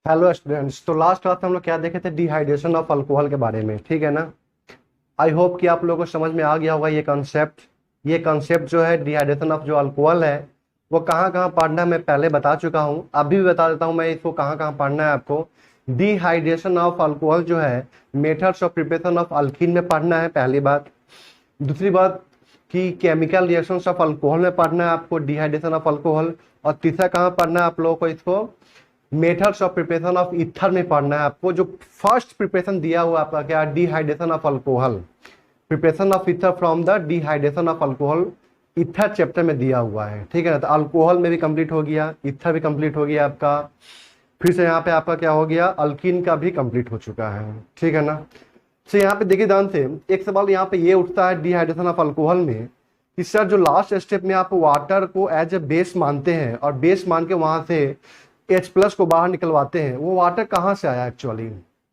Hello students. तो last class में हम लोग क्या देखे थे? डिहाइड्रेशन ऑफ अल्कोहल के बारे में, ठीक है ना। आई होप कि आप लोगों को समझ में आ गया होगा ये कॉन्सेप्ट जो है डिहाइड्रेशन ऑफ जो अल्कोहल है वो कहाँ कहाँ पढ़ना है मैं पहले बता चुका हूँ, अभी भी बता देता हूँ मैं इसको कहाँ कहाँ पढ़ना है आपको। डिहाइड्रेशन ऑफ अल्कोहल जो है methods of preparation of alkyne में पढ़ना है, पहली बात। दूसरी बात कि केमिकल रिएक्शंस ऑफ अल्कोहल में पढ़ना है आपको डिहाइड्रेशन ऑफ अल्कोहल। और तीसरा कहाँ पढ़ना है आप लोगों को इसको? Methods of preparation of ether में पढ़ना है आपको। जो फर्स्ट प्रिपरेशन दिया हुआ आपका क्या? Dehydration of alcohol, preparation of ether from the dehydration of alcohol, ether chapter में दिया हुआ है, ठीक है ना। तो अल्कोहल में भी कंप्लीट हो गया, ईथर भी कंप्लीट हो गया आपका। फिर से यहाँ पे आपका क्या हो गया? अल्कीन का भी कंप्लीट हो चुका है, ठीक है ना। तो यहाँ पे देखिए ध्यान से, एक सवाल यहाँ पे ये उठता है डिहाइड्रेशन ऑफ अल्कोहल में कि सर जो लास्ट स्टेप में आप वाटर को एज ए बेस मानते हैं और बेस मान के वहां से H+ को बाहर निकलवाते हैं, वो वाटर कहाँ से आया एक्चुअली?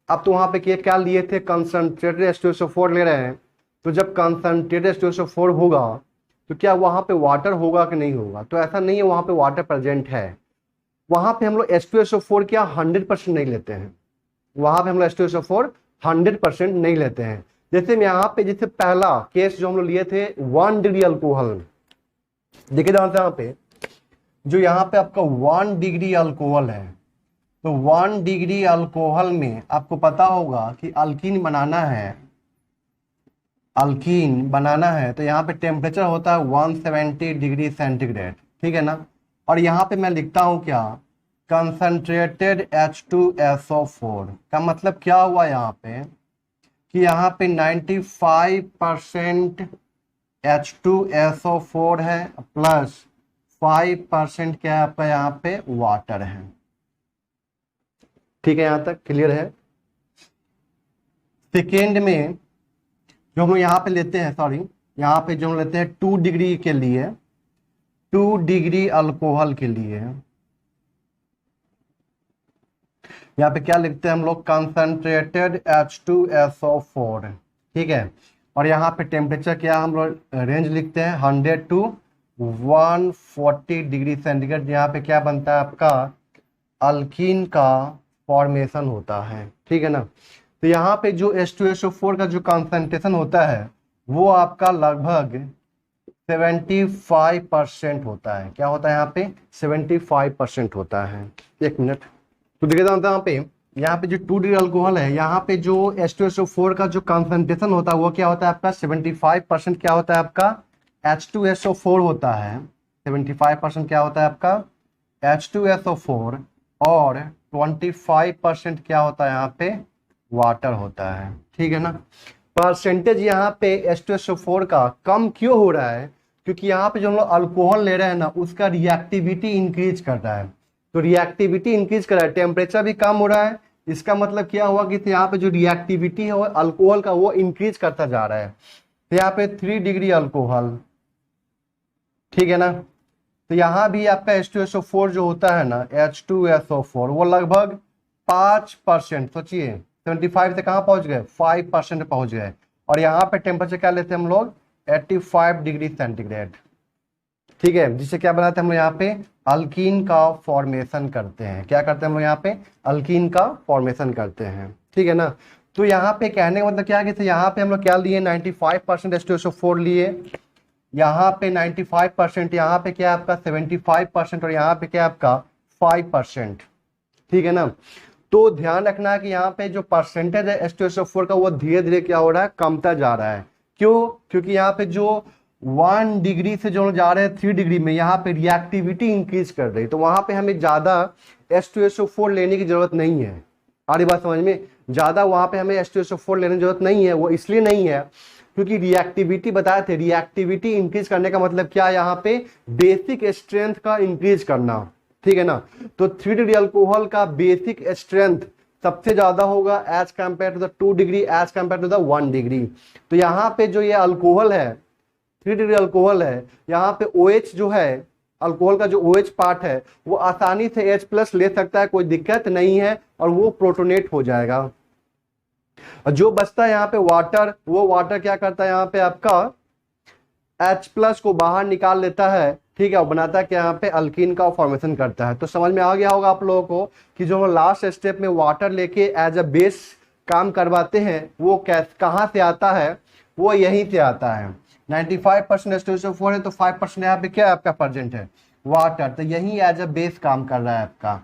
अब तो वहां पे क्या लिए थे? कंसंट्रेटेड H2SO4 ले रहे हैं। तो जब कंसंट्रेटेड H2SO4 होगा तो क्या वहां पे वाटर होगा कि नहीं होगा? तो ऐसा नहीं है वहां पे वाटर प्रेजेंट है। वहां पे हम लोग H2SO4 क्या 100% नहीं लेते हैं। वहां पे हम लोग H2SO4 100% नहीं लेते हैं। जैसे यहाँ पे जैसे पहला केस जो हम लोग लिए थे 1 डिग्री अल्कोहल, देखिए ध्यान से यहाँ पे जो यहाँ पे आपका 1 डिग्री अल्कोहल है, तो 1 डिग्री अल्कोहल में आपको पता होगा कि अल्कीन बनाना है तो यहाँ पे टेम्परेचर होता है 170 डिग्री सेंटीग्रेड, ठीक है ना। और यहाँ पे मैं लिखता हूँ क्या? कंसंट्रेटेड H2SO4 का मतलब क्या हुआ यहाँ पे कि यहाँ पे 95% H2SO4 है प्लस 5% क्या है आपका यहाँ पे? वाटर है, ठीक है। यहां तक क्लियर है? सेकेंड में जो हम यहाँ पे लेते हैं, सॉरी, यहाँ पे जो हम लेते हैं 2 डिग्री के लिए, 2 डिग्री अल्कोहल के लिए यहाँ पे क्या लिखते हैं हम लोग? कंसंट्रेटेड H2SO4, ठीक है। और यहाँ पे टेम्परेचर क्या हम लोग रेंज लिखते हैं? 100 to 140 डिग्री सेंटीग्रेड। यहाँ पे क्या बनता है आपका? अल्कीन का फॉर्मेशन होता है, ठीक है ना। तो यहाँ पे जो H2SO4 का जो कॉन्सेंट्रेशन होता है वो आपका लगभग 75% होता है। क्या होता है यहाँ पे? 75% होता है। एक मिनट, तो देखिए यहाँ पे जो 2 डिग्री अल्कोहल है, यहाँ पे जो H2SO4 का जो कॉन्सेंट्रेशन होता है वो क्या होता है आपका? 75% क्या होता है आपका? H2SO4 होता है। 75% क्या होता है आपका? H2SO4। और 25% क्या होता है यहाँ पे? वाटर होता है, ठीक है ना। परसेंटेज यहाँ पे H2SO4 का कम क्यों हो रहा है? क्योंकि यहाँ पे जो हम लोग अल्कोहल ले रहे हैं ना उसका रिएक्टिविटी इंक्रीज कर रहा है। तो रिएक्टिविटी इंक्रीज कर रहा है, टेम्परेचर भी कम हो रहा है। इसका मतलब क्या हुआ कि यहाँ पे जो रिएक्टिविटी है वो अल्कोहल का वो इंक्रीज करता जा रहा है। तो यहाँ पे 3 डिग्री अल्कोहल, ठीक है ना। तो यहाँ भी आपका H2SO4 जो होता है ना, H2SO4 वो लगभग 5%, सोचिए 75 से कहाँ पहुंच गए? 5% पहुंच गए। और यहाँ पे टेम्परेचर क्या लेते हैं हम लोग? 85 डिग्री सेंटीग्रेड, ठीक है। जिससे क्या बनाते हैं हम लोग यहाँ पे? अल्कीन का फॉर्मेशन करते हैं। क्या करते हैं हम लोग यहाँ पे? अल्कीन का फॉर्मेशन करते हैं, ठीक है ना। तो यहाँ पे कहने का मतलब क्या है कि यहाँ पे हम लोग क्या लिए? 95% H2SO4 लिए। यहाँ पे 95%, यहाँ पे क्या है आपका? 75%। और यहाँ पे क्या है आपका? 5%, ठीक है ना। तो ध्यान रखना है कि यहाँ पे जो परसेंटेज है H2SO4 का वो धीरे धीरे क्या हो रहा है? कमता जा रहा है। क्यों? क्योंकि यहाँ पे जो 1 डिग्री से जो जा रहे हैं 3 डिग्री में, यहाँ पे रिएक्टिविटी इंक्रीज कर रही है। तो वहां पे हमें ज्यादा H2SO4 लेने की जरूरत नहीं है। आ रही बात समझ में? ज्यादा वहां पे हमें H2SO4 लेने की जरूरत नहीं है। वो इसलिए नहीं है क्योंकि रिएक्टिविटी बताए थे, रिएक्टिविटी इंक्रीज करने का मतलब क्या? यहाँ पे बेसिक स्ट्रेंथ का इंक्रीज करना, ठीक है ना। तो 3 डिग्री अल्कोहल का बेसिक स्ट्रेंथ सबसे ज्यादा होगा as compare to the 2 degree, as compare to the 1 degree. तो यहाँ पे जो ये अल्कोहल है, 3 डिग्री अल्कोहल है, यहाँ पे OH जो है, अल्कोहल का जो OH पार्ट है वो आसानी से H+ ले सकता है, कोई दिक्कत नहीं है, और वो प्रोटोनेट हो जाएगा। और जो बचता है यहाँ पे वाटर, वो वाटर क्या करता है यहाँ पे आपका? H प्लस को बाहर निकाल लेता है, ठीक है, और बनाता है कि यहाँ पे अल्कीन का फॉर्मेशन करता है। तो समझ में आ गया होगा आप लोगों को कि जो हम लास्ट स्टेप में वाटर लेके एज अ बेस काम करवाते हैं वो कहाँ से आता है, वो यहीं से आता है। 95% H2SO4 है तो 5% यहाँ पे क्या है आपका प्रेजेंट है, वाटर, तो यही एज अ बेस काम कर रहा है आपका।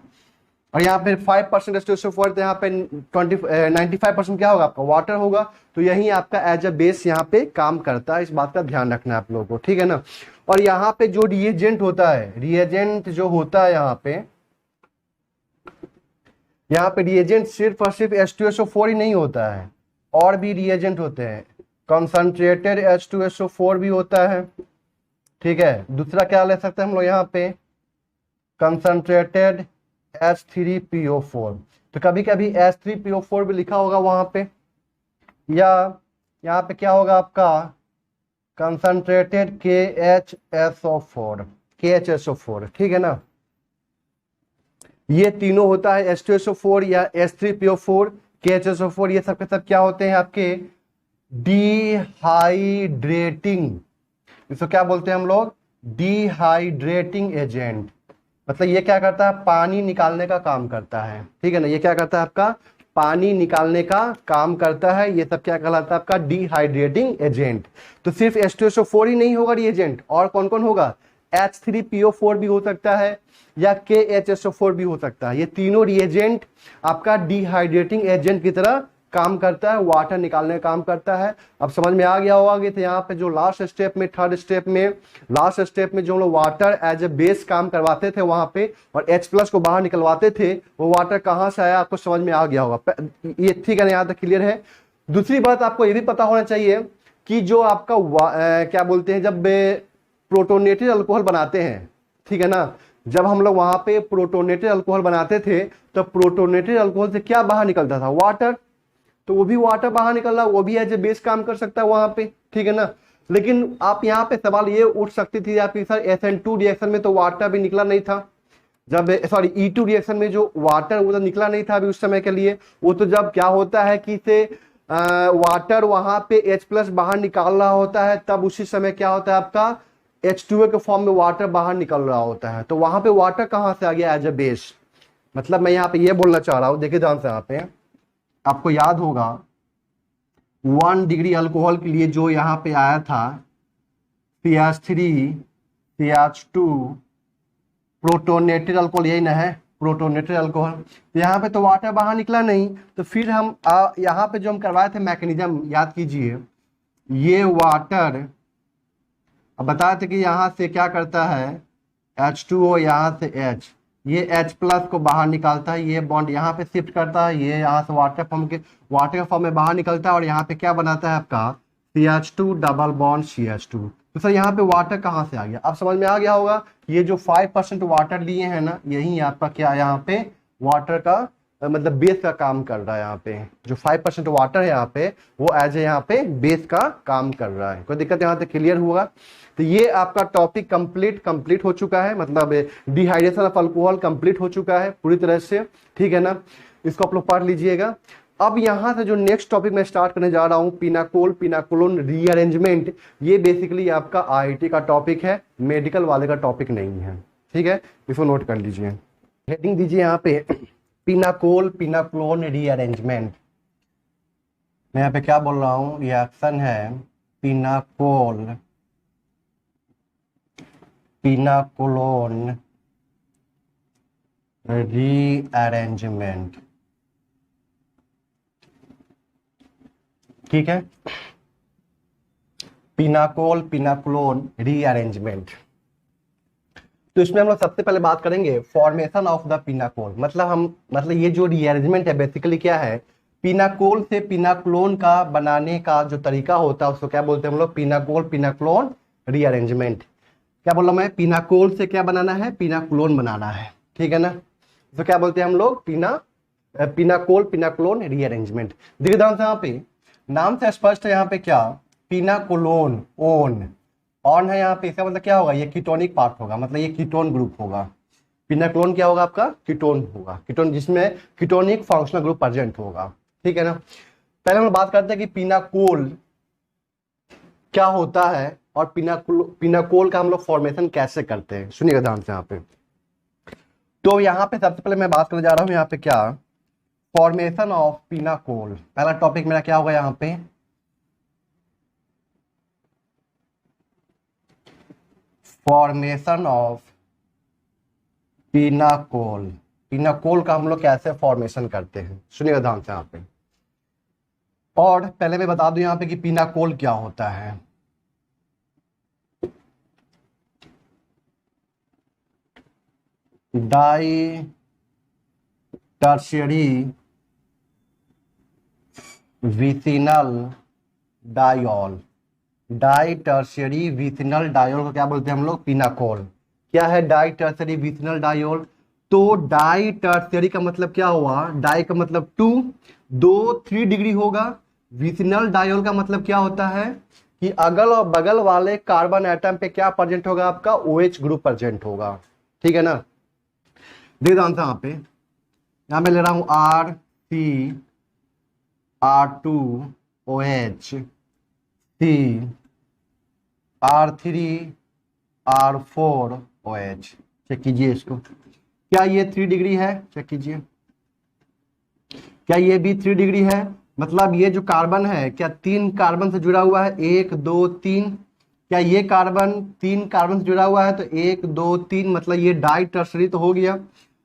और यहाँ पे 5% H2SO4 तो यहाँ पे 95% क्या होगा आपका, वाटर होगा, तो यही आपका एज अ बेस यहाँ पे काम करता है। इस बात का ध्यान रखना है आप लोगों को, ठीक है ना। और यहाँ पे जो रिएजेंट होता है, रिएजेंट जो होता है यहाँ पे रिएजेंट सिर्फ और सिर्फ H2SO4 ही नहीं होता है, और भी रिएजेंट होते हैं। कंसंट्रेटेड H2SO4 भी होता है, ठीक है। दूसरा क्या ले सकते हैं हम लोग यहाँ पे, कंसंट्रेटेड H3PO4, तो कभी कभी H3PO4 भी लिखा होगा वहां पे, या यहाँ पे क्या होगा आपका कंसंट्रेटेड KHSO4, ठीक है ना। ये तीनों होता है H2SO4 या H3PO4, KHSO4, ये सब के सब क्या होते हैं आपके डिहाइड्रेटिंग, इसको क्या बोलते हैं हम लोग, डिहाइड्रेटिंग एजेंट। मतलब ये क्या करता है, पानी निकालने का काम करता है, ठीक है ना। ये क्या करता है आपका, पानी निकालने का काम करता है। ये सब क्या कहलाता है आपका, डिहाइड्रेटिंग एजेंट। तो सिर्फ H2SO4 ही नहीं होगा रिएजेंट, और कौन कौन होगा, H3PO4 भी हो सकता है या KHSO4 भी हो सकता है। ये तीनों रिएजेंट आपका डिहाइड्रेटिंग एजेंट की तरह काम करता है, वाटर निकालने का काम करता है। अब समझ में आ गया होगा कि तो यहाँ पे जो लास्ट स्टेप में, थर्ड स्टेप में, लास्ट स्टेप में जो हम लोग वाटर एज ए बेस काम करवाते थे वहां पे, और H प्लस को बाहर निकलवाते थे, वो वाटर कहाँ से आया आपको समझ में आ गया होगा, ये ठीक है ना, यहाँ तक क्लियर है। दूसरी बात आपको ये भी पता होना चाहिए कि जो आपका क्या बोलते हैं, जब प्रोटोनेटेड अल्कोहल बनाते हैं, ठीक है ना, जब हम लोग वहां पे प्रोटोनेटेड अल्कोहल बनाते थे तो प्रोटोनेटेड अल्कोहल से क्या बाहर निकलता था, वाटर, तो वो भी वाटर बाहर निकल रहा, वो भी एज ए बेस काम कर सकता है वहां पे, ठीक है ना। लेकिन आप यहाँ पे सवाल ये उठ सकती थी आपकी, सर SN2 रिएक्शन में तो वाटर भी निकला नहीं था, जब सॉरी E2 रिएक्शन में जो वाटर वो तो निकला नहीं था अभी उस समय के लिए, वो तो जब क्या होता है कि से वाटर वहां पे H प्लस बाहर निकाल रहा होता है, तब उसी समय क्या होता है आपका H2O के फॉर्म में वाटर बाहर निकल रहा होता है। तो वहां पे वाटर कहाँ से आ गया एज ए बेस, मतलब मैं यहाँ पे ये बोलना चाह रहा हूँ, देखिए ध्यान से, यहाँ पे आपको याद होगा 1 डिग्री अल्कोहल के लिए जो यहाँ पे आया था CH3 CH2 प्रोटोनेटेड अल्कोहल, यही ना है प्रोटोनेटेड अल्कोहल, तो यहाँ पे तो वाटर बाहर निकला नहीं, तो फिर हम यहाँ पे जो हम करवाए थे मैकेनिज्म याद कीजिए, ये वाटर अब बताए थे कि यहाँ से क्या करता है H2O, यहाँ से H, ये H प्लस को बाहर निकालता है, ये बॉन्ड यहाँ पे शिफ्ट करता है, ये यहाँ से वाटर फॉर्म में बाहर निकलता है, और यहाँ पे क्या बनाता है आपका CH2 डबल बॉन्ड CH2। तो सर यहाँ पे वाटर कहाँ से आ गया, अब समझ में आ गया होगा, ये जो 5% वाटर लिए हैं ना, यही आपका क्या यहाँ पे वाटर का मतलब बेस का काम कर रहा है। यहाँ पे जो 5% वाटर है यहाँ पे, वो एज ए यहाँ पे बेस का काम कर रहा है। कोई दिक्कत यहाँ तक क्लियर हुआ। तो ये आपका टॉपिक कंप्लीट हो चुका है, मतलब डिहाइड्रेशन ऑफ अल्कोहल कंप्लीट हो चुका है पूरी तरह से, ठीक है ना। इसको आप लोग पढ़ लीजिएगा। अब यहाँ से जो नेक्स्ट टॉपिक मैं स्टार्ट करने जा रहा हूँ, पिनाकोलोन रीअरेंजमेंट, ये बेसिकली आपका IIT का टॉपिक है, मेडिकल वाले का टॉपिक नहीं है, ठीक है, इसको नोट कर लीजिए। हेडिंग दीजिए यहाँ पे पिनाकोलोन रीअरेंजमेंट। मैं यहाँ पे क्या बोल रहा हूँ, रिएक्शन है पिनाकोलोन रीअरेंजमेंट, ठीक है, पिनाकोलोन रीअरेंजमेंट। तो इसमें हम लोग सबसे पहले बात करेंगे फॉर्मेशन ऑफ द पिनाकोल, मतलब ये जो रीअरेंजमेंट है बेसिकली क्या है, पिनाकोल से पिनाकोलोन का बनाने का जो तरीका होता है उसको क्या बोलते हैं हम लोग, पिनाकोलोन रीअरेंजमेंट। क्या बोला मैं, पिनाकोल से क्या बनाना है, पिनाकोलोन बनाना है, ठीक है ना। तो क्या बोलते हैं हम लोग, पिनाकोलोन रीअरेंजमेंट। देखिए ध्यान से, यहाँ पे नाम से स्पष्ट है, यहाँ पे क्या पिनाकोलोन ऑन है, यहाँ पे इसका मतलब क्या होगा, ये कीटोनिक पार्ट होगा, मतलब ये कीटोन ग्रुप होगा। पिनाकोलोन क्या होगा आपका, कीटोन होगा, कीटोन जिसमें कीटोनिक फंक्शनल ग्रुप प्रेजेंट होगा, ठीक है ना। पहले हम बात करते हैं कि पिनाकोल क्या होता है और पिनाकोल का हम लोग फॉर्मेशन कैसे करते हैं, सुनिएगा ध्यान से यहाँ पे। तो यहाँ पे सबसे पहले मैं बात करने जा रहा हूँ यहाँ पे क्या, फॉर्मेशन ऑफ पिनाकोल। पहला टॉपिक मेरा क्या होगा यहाँ पे, फॉर्मेशन ऑफ पिनाकोल। पिनाकोल का हम लोग कैसे फॉर्मेशन करते हैं, सुनिएगा ध्यान से यहाँ पे। और पहले मैं बता दूं यहाँ पे कि पिनाकोल क्या होता है। Di tertiary vicinal diol. Di tertiary vicinal diol को क्या बोलते हैं हम लोग, पिनाकोल। क्या है डाई टर्शियरी विसिनल डायोल, तो डाई टर्शियरी का मतलब क्या हुआ, डाई का मतलब 2, 3 डिग्री होगा। विसिनल डायोल का मतलब क्या होता है कि अगल और बगल वाले कार्बन एटम पे क्या प्रेजेंट होगा, आपका OH ग्रुप प्रेजेंट होगा, ठीक है ना। देख ध्यान से यहाँ पे, यहां मैं ले रहा हूं R3R2OH C R3R4OH। चेक कीजिए इसको, क्या ये 3 डिग्री है, चेक कीजिए, क्या ये भी 3 डिग्री है। मतलब ये जो कार्बन है क्या 3 कार्बन से जुड़ा हुआ है, 1 2 3। क्या ये कार्बन 3 कार्बन से जुड़ा हुआ है, तो 1 2 3, मतलब ये डाई टर्शरी तो हो गया।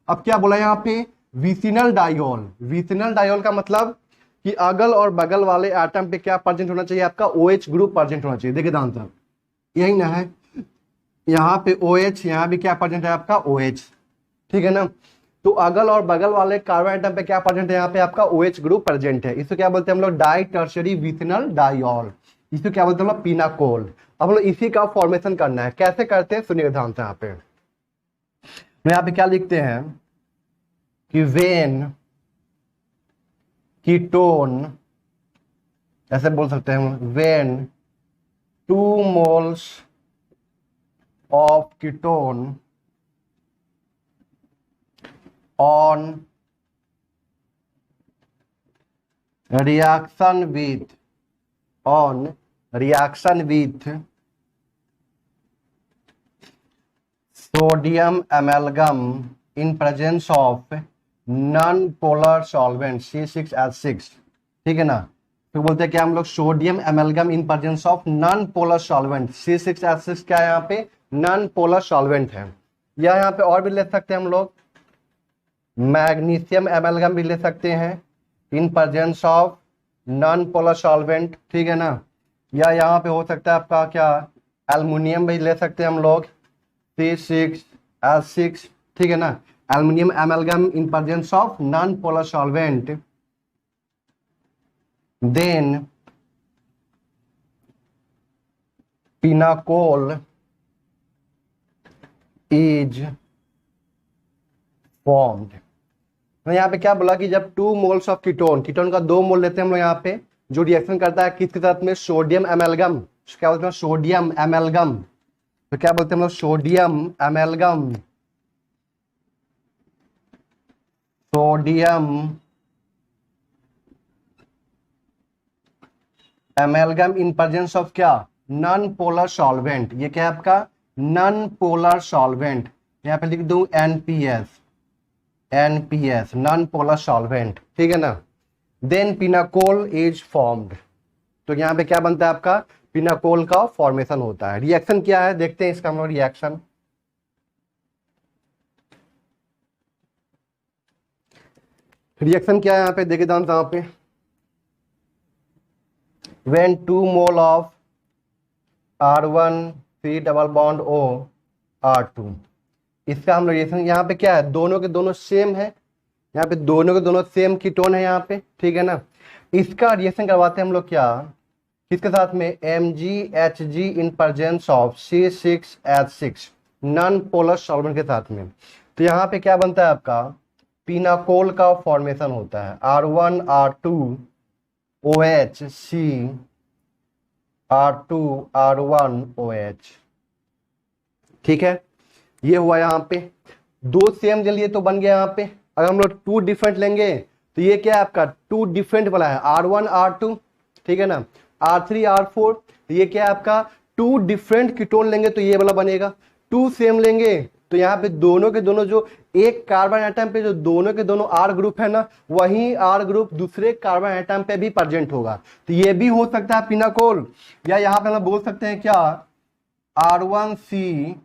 अब क्या बोला यहाँ पे, विसिनल डायोल। विसिनल डायोल का मतलब कि अगल और बगल वाले एटम पे क्या प्रेजेंट होना चाहिए, आपका OH ग्रुप प्रेजेंट होना चाहिए। देखिए ध्यान से, यही ना है, यहाँ पे OH, यहाँ भी क्या प्रेजेंट है आपका OH, ठीक है ना। तो अगल और बगल वाले कार्बन एटम पे क्या प्रेजेंट है, यहाँ पे आपका OH ग्रुप प्रेजेंट है। इसको क्या बोलते हैं हम लोग, डाई टर्शियरी विसिनल डायोल। इसको क्या बोलते हैं हम लोग, पिनाकोल। अब हम लोग इसी का फॉर्मेशन करना है, कैसे करते हैं सुनिए ध्यान से। यहाँ पे यहाँ पे क्या लिखते हैं कि वेन कीटोन, ऐसे बोल सकते हैं हम, when 2 moles of ketone on reaction with sodium amalgam in presence of non-polar solvent C6H6, ठीक है ना। तो बोलते हैं क्या हम लोग, sodium एमेलगम in presence of non polar solvent. C6H6 क्या है यहाँ पे, नॉन पोलर सॉल्वेंट है। या यहाँ पे और भी ले सकते हैं हम लोग, मैग्नीशियम एमेलगम भी ले सकते हैं इन presence of non polar solvent, ठीक है ना। या यहाँ पे हो सकता है आपका क्या, एल्युमिनियम भी ले सकते हैं हम लोग, C6H6, ठीक है ना। Aluminium amalgam in presence of non polar solvent, then pinacol is formed. तो यहाँ पे क्या बोला कि जब 2 मोल्स ऑफ कीटोन, कीटोन का 2 मोल लेते हैं हम लोग यहाँ पे, जो रिएक्शन करता है किसके साथ में, सोडियम एमेलगम। क्या बोलते हैं, सोडियम एमेलगम। तो क्या बोलते हैं हम लोग, sodium एमेलगम, sodium एमेलगम in presence of क्या, नॉन पोलर सॉल्वेंट। ये क्या है आपका, नॉन पोलर सॉल्वेंट। यहाँ पे लिख दूं NPS, नॉन पोलर सॉल्वेंट, ठीक है ना। Then pinacol is formed. तो यहाँ पे क्या बनता है आपका, पिनाकोल का फॉर्मेशन होता है। रिएक्शन क्या है देखते हैं इसका हम लोग, रिएक्शन क्या है यहाँ पे, देखिए ध्यान से यहाँ पे, when 2 mole of R1 C double bond O R2, इसका हम लोग रिएक्शन, यहाँ पे क्या है, दोनों के दोनों सेम है, यहाँ पे दोनों के दोनों सेम कीटोन है यहाँ पे, ठीक है ना। इसका रिएक्शन करवाते हैं हम लोग क्या, किसके साथ में, MgHg in presence of C6H6 non polar solvent के साथ में। तो यहाँ पे क्या बनता है आपका, पिनाकोल का फॉर्मेशन होता है, R1 R2 OH C R2 R1 OH, ठीक है। ये हुआ यहाँ पे, 2 सेम ले लिए तो बन गया यहाँ पे। अगर हम लोग 2 डिफरेंट लेंगे तो ये क्या है आपका, 2 डिफरेंट वाला है, R1 R2, ठीक है ना। R3R4, ये क्या है आपका, टू डिफरेंट कीटोन लेंगे तो ये वाला बनेगा, टू सेम लेंगे तो यहाँ पे दोनों के दोनों जो एक कार्बन एटम पे जो दोनों के दोनों R ग्रुप है ना, वही R ग्रुप दूसरे कार्बन एटम पे भी प्रेजेंट होगा। तो ये भी हो सकता है पिनाकोल, या यहाँ पे हम बोल सकते हैं क्या, R1C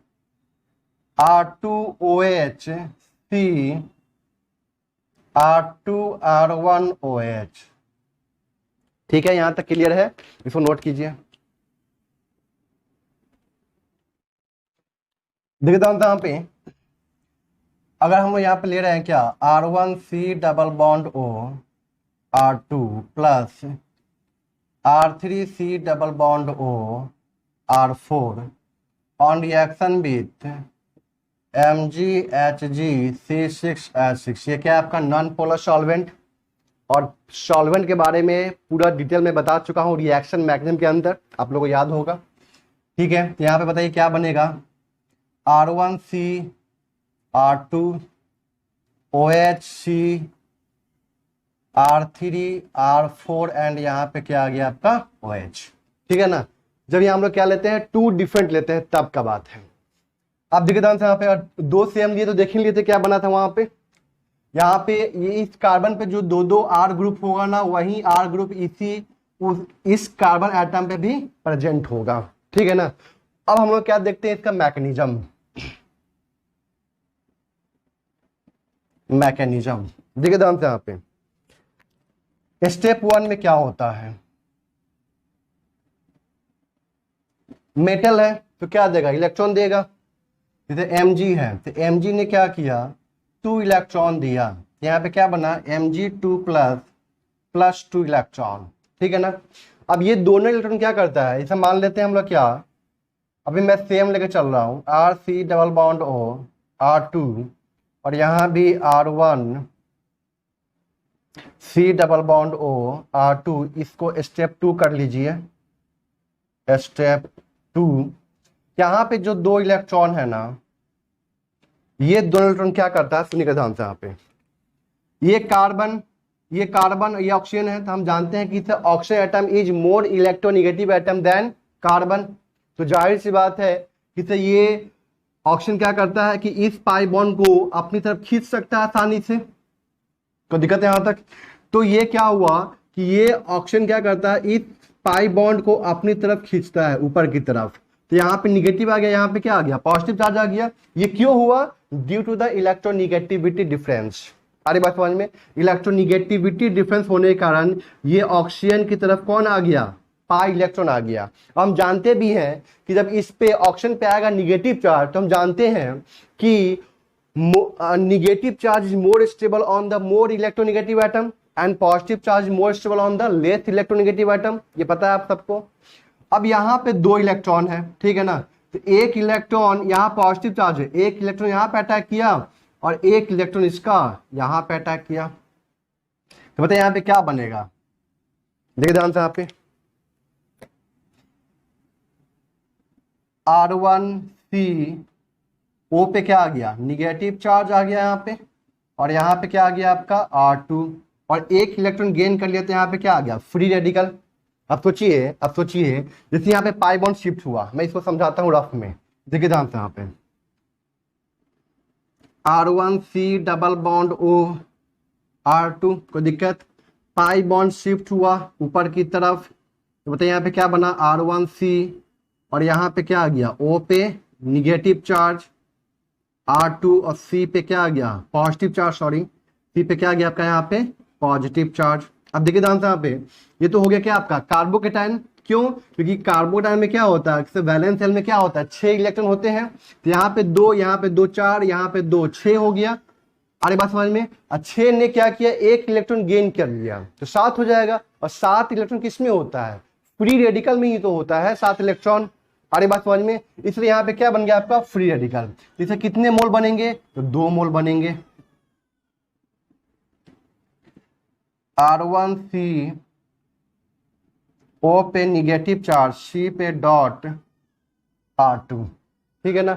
R2OH C R2R1OH। ठीक है, यहां तक क्लियर है, इसको नोट कीजिए। देखिए यहां पे अगर हम यहाँ पे ले रहे हैं क्या, R1C double bond O R2 plus R3C double bond O R4 on reaction with MgHgC6H6, ये क्या है आपका नॉन पोलर सॉल्वेंट। और सॉल्वेंट के बारे में पूरा डिटेल में बता चुका हूँ रिएक्शन मैकेनिज्म के अंदर, आप लोगों को याद होगा। ठीक है, यहाँ पे बताइए क्या बनेगा, R1C R2OHC R3R4 एंड यहाँ पे क्या आ गया आपका OH। ठीक है ना, जब यहाँ हम लोग क्या लेते हैं, टू डिफरेंट लेते हैं तब का बात है। आप देखिए ध्यान से, यहाँ पे दो सेम लिए तो देख लिए थे क्या बना था वहां पे, यहाँ पे ये इस कार्बन पे जो दो दो R ग्रुप होगा ना, वही R ग्रुप इस कार्बन एटम पे भी प्रेजेंट होगा। ठीक है ना, अब हम लोग क्या देखते हैं इसका मैकेनिज्म। देखिए ध्यान से, यहाँ पे स्टेप 1 में क्या होता है, मेटल है तो क्या देगा, इलेक्ट्रॉन देगा। जैसे Mg है तो Mg ने क्या किया, 2 इलेक्ट्रॉन दिया, यहाँ पे क्या बना Mg2 प्लस 2 इलेक्ट्रॉन। ठीक है ना, अब ये दोनों इलेक्ट्रॉन क्या करता है, इसे मान लेते हैं हम लोग क्या, अभी मैं सेम लेके चल रहा हूँ, RC double bond O R2 और यहाँ भी R1C double bond O R2, इसको स्टेप 2 कर लीजिए, स्टेप 2। यहाँ पे जो दो इलेक्ट्रॉन है ना, ये दोनों इलेक्ट्रॉन क्या करता है, सुनिए ध्यान से, यहाँ पे ये कार्बन ये ऑक्सीजन है, तो हम जानते हैं कि oxygen atom is more electronegative atom than carbon. तो जाहिर सी बात है कि ये ऑक्सीजन क्या करता है कि इस पाई बॉन्ड को अपनी तरफ खींच सकता है आसानी से, तो दिक्कत है यहां तक। तो ये क्या हुआ कि ये ऑक्सीजन क्या करता है, इस पाई बॉन्ड को अपनी तरफ खींचता है ऊपर की तरफ। तो यहाँ पे निगेटिव आ गया, यहाँ पे क्या आ गया, पॉजिटिव चार्ज आ गया। ये क्यों हुआ, due to the electronegativity difference. अरे बात समझ में, इलेक्ट्रोनिगेटिविटी डिफरेंस होने के कारण ये ऑक्सीजन की तरफ कौन आ गया, पाई इलेक्ट्रॉन आ गया। हम जानते भी हैं कि जब इस पे ऑक्सीजन पे आएगा निगेटिव चार्ज, तो हम जानते हैं कि negative charge is more stable on the more electronegative atom and positive charge more stable on the less electronegative atom, ये पता है आप सबको। अब यहाँ पे दो इलेक्ट्रॉन है, ठीक है ना, तो एक इलेक्ट्रॉन यहाँ पॉजिटिव चार्ज है, एक इलेक्ट्रॉन यहाँ पे अटैक किया और एक इलेक्ट्रॉन इसका यहाँ पे अटैक किया, तो बताइए यहाँ पे क्या बनेगा। देखिए ध्यान से, यहाँ पे R1C O पे क्या आ गया, निगेटिव चार्ज आ गया यहाँ पे, और यहाँ पे क्या आ गया आपका R2, और एक इलेक्ट्रॉन गेन कर लिया, तो यहाँ पे क्या आ गया, फ्री रेडिकल। अब सोचिए जैसे यहाँ पे पाई बॉन्ड शिफ्ट हुआ, मैं इसको समझाता हूँ रफ में। देखिए ध्यान से, यहाँ पे R1C double bond O R2, कोई दिक्कत, पाई बॉन्ड शिफ्ट हुआ ऊपर की तरफ, तो बताइए यहाँ पे क्या बना, R1C, और यहाँ पे क्या आ गया, O पे निगेटिव चार्ज, R2 और C पे क्या आ गया, पॉजिटिव चार्ज, सॉरी C पे क्या आ गया आपका यहाँ पे पॉजिटिव चार्ज। अब देखिए ध्यान से, यहाँ पे ये तो हो गया क्या आपका कार्बोकेटाइन। क्यों, क्योंकि कार्बोकेटाइन में क्या होता है, वैलेंस शेल में क्या होता है, 6 इलेक्ट्रॉन होते हैं, तो यहाँ पे 2, यहाँ पे 2 4, यहाँ पे 2 6 हो गया। अरे बात समझ में, 6 ने क्या किया, एक इलेक्ट्रॉन गेन कर लिया, तो 7 हो जाएगा। और 7 इलेक्ट्रॉन किस में होता है, फ्री रेडिकल में ही तो होता है 7 इलेक्ट्रॉन। अरे बात समझ में, इसलिए यहाँ पे क्या बन गया आपका फ्री रेडिकल। इसे कितने मोल बनेंगे, तो 2 मोल बनेंगे। R1C O पे निगेटिव चार्ज, C पे डॉट R2, ठीक है ना।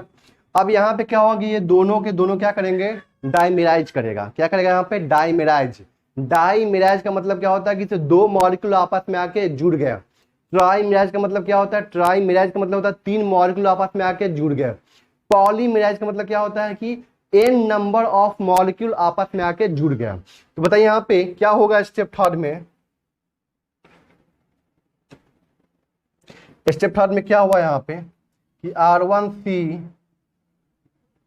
अब यहाँ पे क्या होगा, ये दोनों के दोनों क्या करेंगे, डाइमेराइज करेगा। क्या करेगा यहाँ पे, डाइमेराइज। डाइमेराइज का मतलब क्या होता है कि दो मॉलिक्यूल आपस में आके जुड़ गया। ट्राइमेराइज का मतलब क्या होता है? ट्राइमेराइज का मतलब होता है 3 मॉलिक्यूल आपस में आके जुड़ गए। पॉलीमेराइज का मतलब क्या होता है कि n नंबर ऑफ मॉलिक्यूल आपस में आके जुड़ गया। तो बताइए यहाँ पे क्या होगा स्टेप थर्ड में? स्टेप थर्ड में क्या हुआ यहाँ पे कि R1C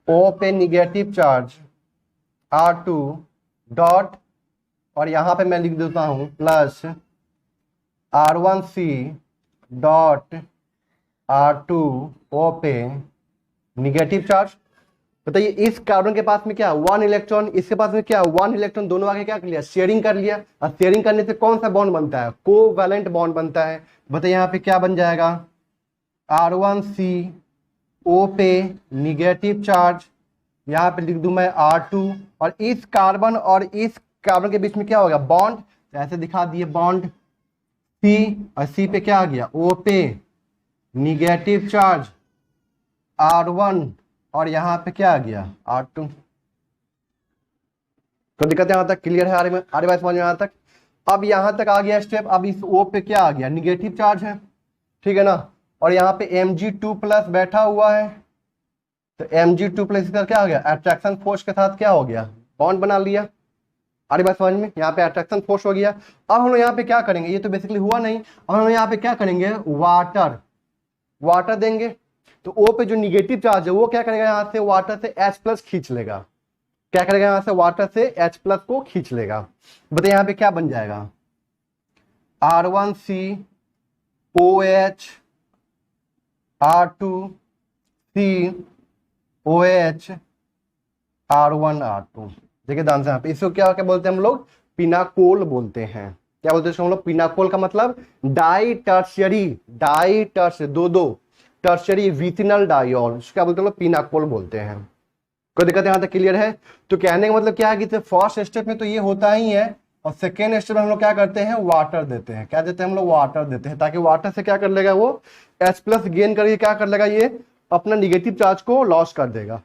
O पे निगेटिव चार्ज, R2 डॉट, और यहां पे मैं लिख देता हूं प्लस R1C डॉट R2O पे निगेटिव चार्ज। बताइए इस कार्बन के पास में क्या 1 इलेक्ट्रॉन, इसके पास में क्या 1 इलेक्ट्रॉन, दोनों आगे क्या कर लिया? शेयरिंग कर लिया। और शेयरिंग करने से कौन सा बॉन्ड बनता है? कोवैलेंट बॉन्ड बनता है। बताइए यहाँ पे क्या बन जाएगा? R1CO पे निगेटिव चार्ज, यहाँ पे लिख दूं मैं R2, और इस कार्बन और इस कार्बन के बीच में क्या हो गया? बॉन्ड। तो ऐसे दिखा दिए बॉन्ड C, और C पे क्या आ गया? O पे निगेटिव चार्ज R1, और यहाँ पे क्या आ गया? R2। तो दिक्कत यहाँ तक क्लियर है? आरे बात समझ में यहाँ तक? अब यहाँ तक आ गया स्टेप। अब इस O पे क्या आ गया? निगेटिव चार्ज है, ठीक है ना। और यहाँ पे Mg2 प्लस बैठा हुआ है, तो Mg2 प्लस का क्या हो गया? अट्रैक्शन फोर्स के साथ क्या हो गया? बॉन्ड बना लिया। आरी बात समझ में? यहाँ पे अट्रैक्शन फोर्स हो गया। अब हम लोग यहाँ पे क्या करेंगे? ये तो बेसिकली हुआ नहीं। अब हम लोग यहाँ पे क्या करेंगे? वाटर देंगे। तो O पे जो निगेटिव चार्ज है वो क्या करेगा? यहाँ से वाटर से H प्लस खींच लेगा। क्या करेगा? यहाँ से वाटर से H प्लस को खींच लेगा। बताइए यहाँ पे क्या बन जाएगा? R1COH R2COH R1R2। देखिए ध्यान से यहाँ पे इसको क्या क्या बोलते हैं हम लोग? पिनाकोल बोलते हैं। क्या बोलते हैं इसको हम लोग? पिनाकोल का मतलब डाई टर्शियरी, दो टर्शियरी विथिनल डाइऑल, क्या बोलते हैं हम लोग? पिनाकोल बोलते हैं। कोई दिक्कत यहाँ तक क्लियर है? तो कहने का मतलब क्या है कि फर्स्ट स्टेप में तो ये होता ही है, और सेकेंड स्टेप में हम लोग क्या करते हैं? वाटर देते हैं। क्या देते हैं हम लोग? वाटर देते हैं, ताकि वाटर से क्या कर लेगा वो? H प्लस गेन करके क्या कर लेगा? ये अपना निगेटिव चार्ज को लॉस कर देगा।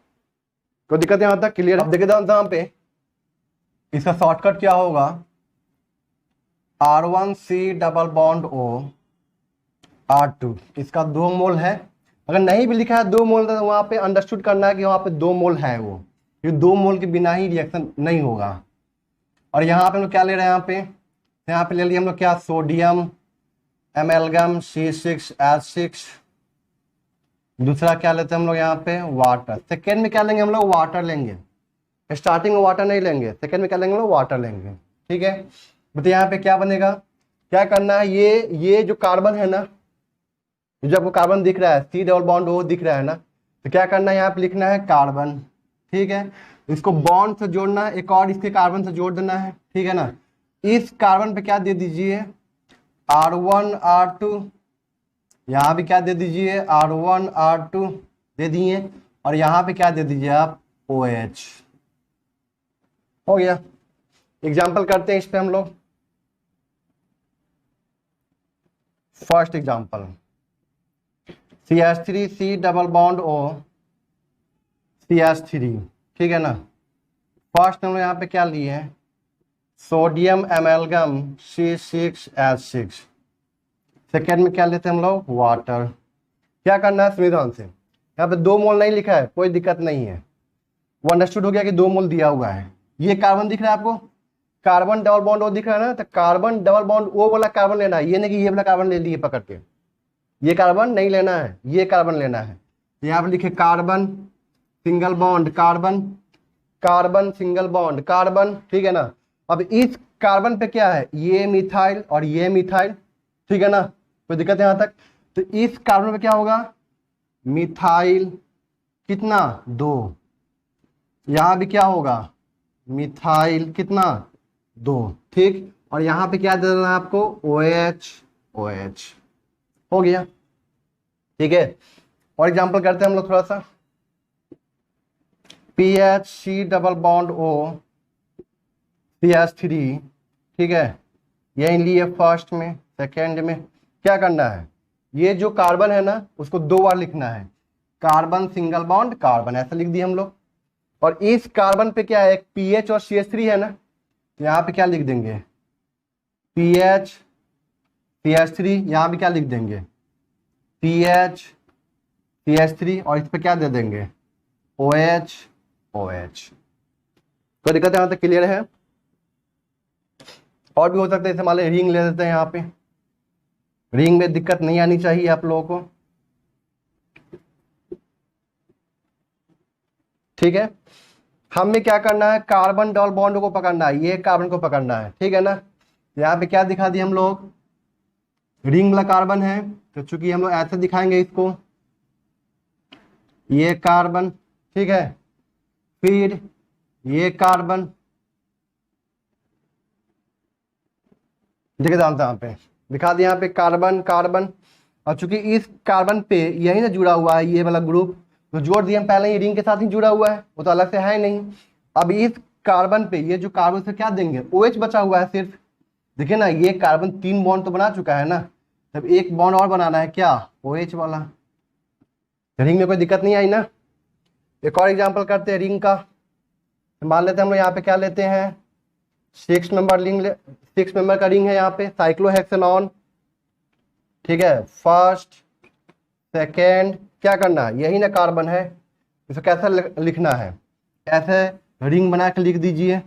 कोई दिक्कत यहाँ तक क्लियर है? देखिए यहाँ पे इसका शॉर्टकट क्या होगा? R1C double bond O R2, इसका 2 मोल है। अगर नहीं भी लिखा है 2 मोल तो वहां पे अंडरस्टूड करना है कि वहां पे 2 मोल है वो, ये 2 मोल के बिना ही रिएक्शन नहीं होगा। और यहाँ पे हम लोग क्या ले रहे हैं? यहाँ पे ले लिया हम लोग क्या? Sodium amalgam C6H6। दूसरा क्या लेते हैं हम लोग? यहाँ पे वाटर। सेकेंड में क्या लेंगे हम लोग? वाटर लेंगे। स्टार्टिंग में वाटर नहीं लेंगे, सेकेंड में क्या लेंगे हम लोग? वाटर लेंगे, ठीक है। बताइए यहाँ पे क्या बनेगा? क्या करना है? ये जो कार्बन है ना, जो आपको कार्बन दिख रहा है C डबल बॉन्ड O दिख रहा है ना, तो क्या करना है? यहाँ पे लिखना है कार्बन, ठीक है। इसको बॉन्ड से जोड़ना है, एक और इसके कार्बन से जोड़ देना है, ठीक है ना। इस कार्बन पे क्या दे दीजिए? R1 R2, यहाँ भी क्या दे दीजिए? R1 R2 दे दिए, और यहाँ पे क्या दे दीजिए आप? OH। हो गया। एग्जाम्पल करते हैं इस पे हम लोग। First example CH3C double bond O CH3, ठीक है ना। फर्स्ट हम लोग यहाँ पे क्या लिए हैं? Sodium amalgam C6H6। सेकेंड में क्या लेते हैं हम लोग? वाटर। क्या करना है? सुविधान से यहाँ पे 2 मोल नहीं लिखा है, कोई दिक्कत नहीं है, वो अंडरस्टूड हो गया कि 2 मोल दिया हुआ है। ये कार्बन दिख रहा है आपको? कार्बन डबल बॉन्ड O दिख रहा है ना, तो कार्बन डबल बॉन्ड O वाला कार्बन लेना है, ये नहीं कि ये वाला कार्बन ले लिए पकड़ के। ये कार्बन नहीं लेना है, ये कार्बन लेना है। यहाँ पे लिखे carbon single bond carbon, carbon single bond carbon, ठीक है ना। अब इस कार्बन पे क्या है? ये मिथाइल और ये मिथाइल, ठीक है ना। कोई दिक्कत है यहाँ तक? तो इस कार्बन पे क्या होगा? मिथाइल कितना? 2। यहाँ भी क्या होगा? मिथाइल कितना? 2, ठीक। और यहाँ पे क्या दे देना है आपको? OH OH। हो गया, ठीक है। और एग्जांपल करते हैं हम लोग थोड़ा सा। PHC double bond O CH3, ठीक है। यही लिए फर्स्ट में। सेकेंड में क्या करना है? ये जो कार्बन है ना, उसको 2 बार लिखना है। कार्बन सिंगल बॉन्ड कार्बन, ऐसा लिख दिए हम लोग। और इस कार्बन पे क्या है? एक PH और CH3 है ना, यहाँ पे क्या लिख देंगे? PH CH3, यहाँ भी क्या लिख देंगे CH CH3 और इस पे क्या दे देंगे OH OH। कोई दिक्कत यहाँ तक क्लियर है? और भी हो सकता है, जैसे मान लो रिंग ले लेते हैं, यहाँ पे रिंग में दिक्कत नहीं आनी चाहिए आप लोगों को, ठीक है। हमें क्या करना है, कार्बन डबल बॉन्ड को पकड़ना है, ये कार्बन को पकड़ना है, ठीक है ना। यहाँ पे क्या दिखा दिए हम लोग, रिंग वाला कार्बन है, तो चूंकि हम लोग ऐसे दिखाएंगे इसको, ये कार्बन, ठीक है, फिर ये कार्बन, देखिए यहाँ पे दिखा दिया, यहाँ पे कार्बन कार्बन, और चूंकि इस कार्बन पे यही ना जुड़ा हुआ है ये वाला ग्रुप, तो जोड़ दिए हम पहले ही, रिंग के साथ ही जुड़ा हुआ है, वो तो अलग से है नहीं। अब इस कार्बन पे ये जो कार्बन से क्या देंगे, OH बचा हुआ है सिर्फ, देखिए ना, ये कार्बन 3 बॉन्ड तो बना चुका है ना, तब एक बॉन्ड और बनाना है, क्या, OH वाला। रिंग में कोई दिक्कत नहीं आई ना। एक और एग्जाम्पल करते हैं रिंग का, मान लेते हैं हम लोग यहाँ पे क्या लेते हैं, 6 मेंबर का रिंग है, यहाँ पे साइक्लोहेक्सेनॉन, ठीक है, फर्स्ट सेकेंड, क्या करना है, यही ना कार्बन है, इसे कैसे लिखना है, ऐसे रिंग बना के लिख दीजिए,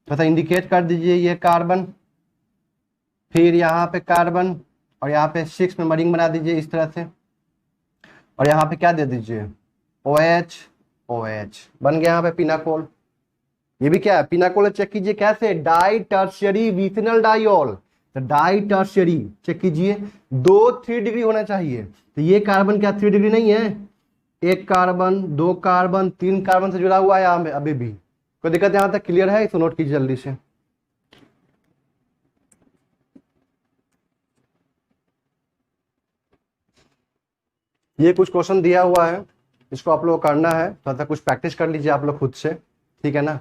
ऐसा इंडिकेट कर दीजिए, ये कार्बन, फिर यहाँ पे कार्बन, और यहाँ पे 6 मेंबर रिंग बना दीजिए इस तरह से, और यहाँ पे क्या दे दीजिए, OH OH, बन गया यहाँ पे पिनाकोल। ये भी क्या है, पिनाकोल, चेक कीजिए कैसे, डाई टर्शियरी विसिनल डाइऑल, तो डाई टर्शियरी चेक कीजिए, 3 डिग्री होना चाहिए, तो ये कार्बन क्या 3 डिग्री नहीं है, 1 कार्बन 2 कार्बन 3 कार्बन से जुड़ा हुआ है यहाँ पे अभी भी। कोई दिक्कत यहाँ तक क्लियर है? इसको नोट कीजिए जल्दी से। ये कुछ क्वेश्चन दिया हुआ है, इसको आप लोग करना है, थोड़ा सा कुछ प्रैक्टिस कर लीजिए आप लोग खुद से, ठीक है ना।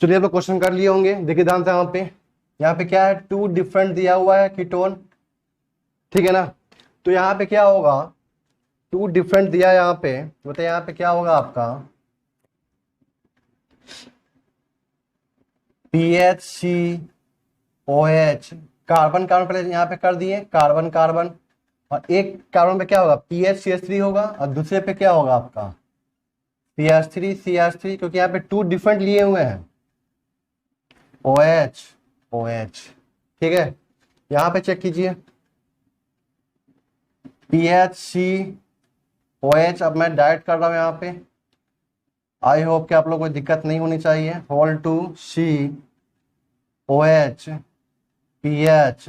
चलिए आप लोग क्वेश्चन कर लिए होंगे, देखिए ध्यान से, यहाँ पे क्या है, 2 डिफरेंट दिया हुआ है कीटोन, ठीक है ना। तो यहाँ पे क्या होगा, 2 डिफरेंट दिया है यहाँ पे, तो यहाँ पे क्या होगा आपका PHCOH, कार्बन कार्बन पहले यहाँ पे कर दिए, कार्बन कार्बन, और एक कार्बन पे क्या होगा PHCH3 होगा, और दूसरे पे क्या होगा आपका CH3 क्योंकि यहाँ पे 2 डिफरेंट लिए हुए हैं, OH OH, ठीक है। यहाँ पे चेक कीजिए PHCOH, अब मैं डायरेक्ट कर रहा हूँ यहाँ पे, आई होप कि आप लोग को दिक्कत नहीं होनी चाहिए, whole two COH PH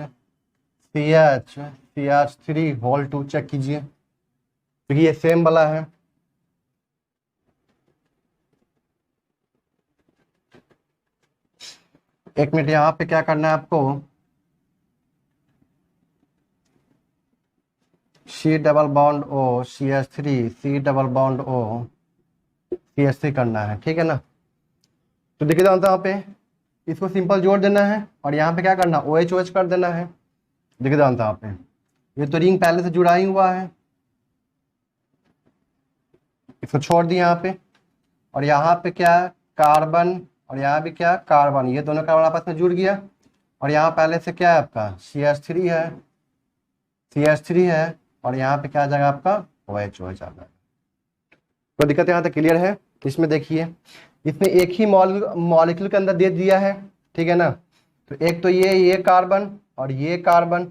CH CH3 whole 2, check कीजिए क्योंकि ये सेम वाला है। एक मिनट, यहाँ पे क्या करना है आपको, C double bond O CH3 C double bond O CH3 करना है, ठीक है ना। तो देखिए यहाँ पे इसको सिंपल जोड़ देना है, और यहाँ पे क्या करना, OH OH कर देना है। देखिए यहाँ पे ये तो रिंग पहले से जुड़ा ही हुआ है, इसको छोड़ दिया यहाँ पे, और यहाँ पे क्या है कार्बन, और यहाँ भी क्या कार्बन, ये दोनों कार्बन आपस में जुड़ गया, और यहाँ पहले से क्या है आपका CH3 है, और यहाँ पे क्या आ जाएगा आपका OH OH आ जाएगा। कोई दिक्कत यहाँ तक क्लियर है? इसमें देखिए, इसमें एक ही मॉलिक्यूल के अंदर दे दिया है, ठीक है ना। तो एक तो ये कार्बन और ये कार्बन,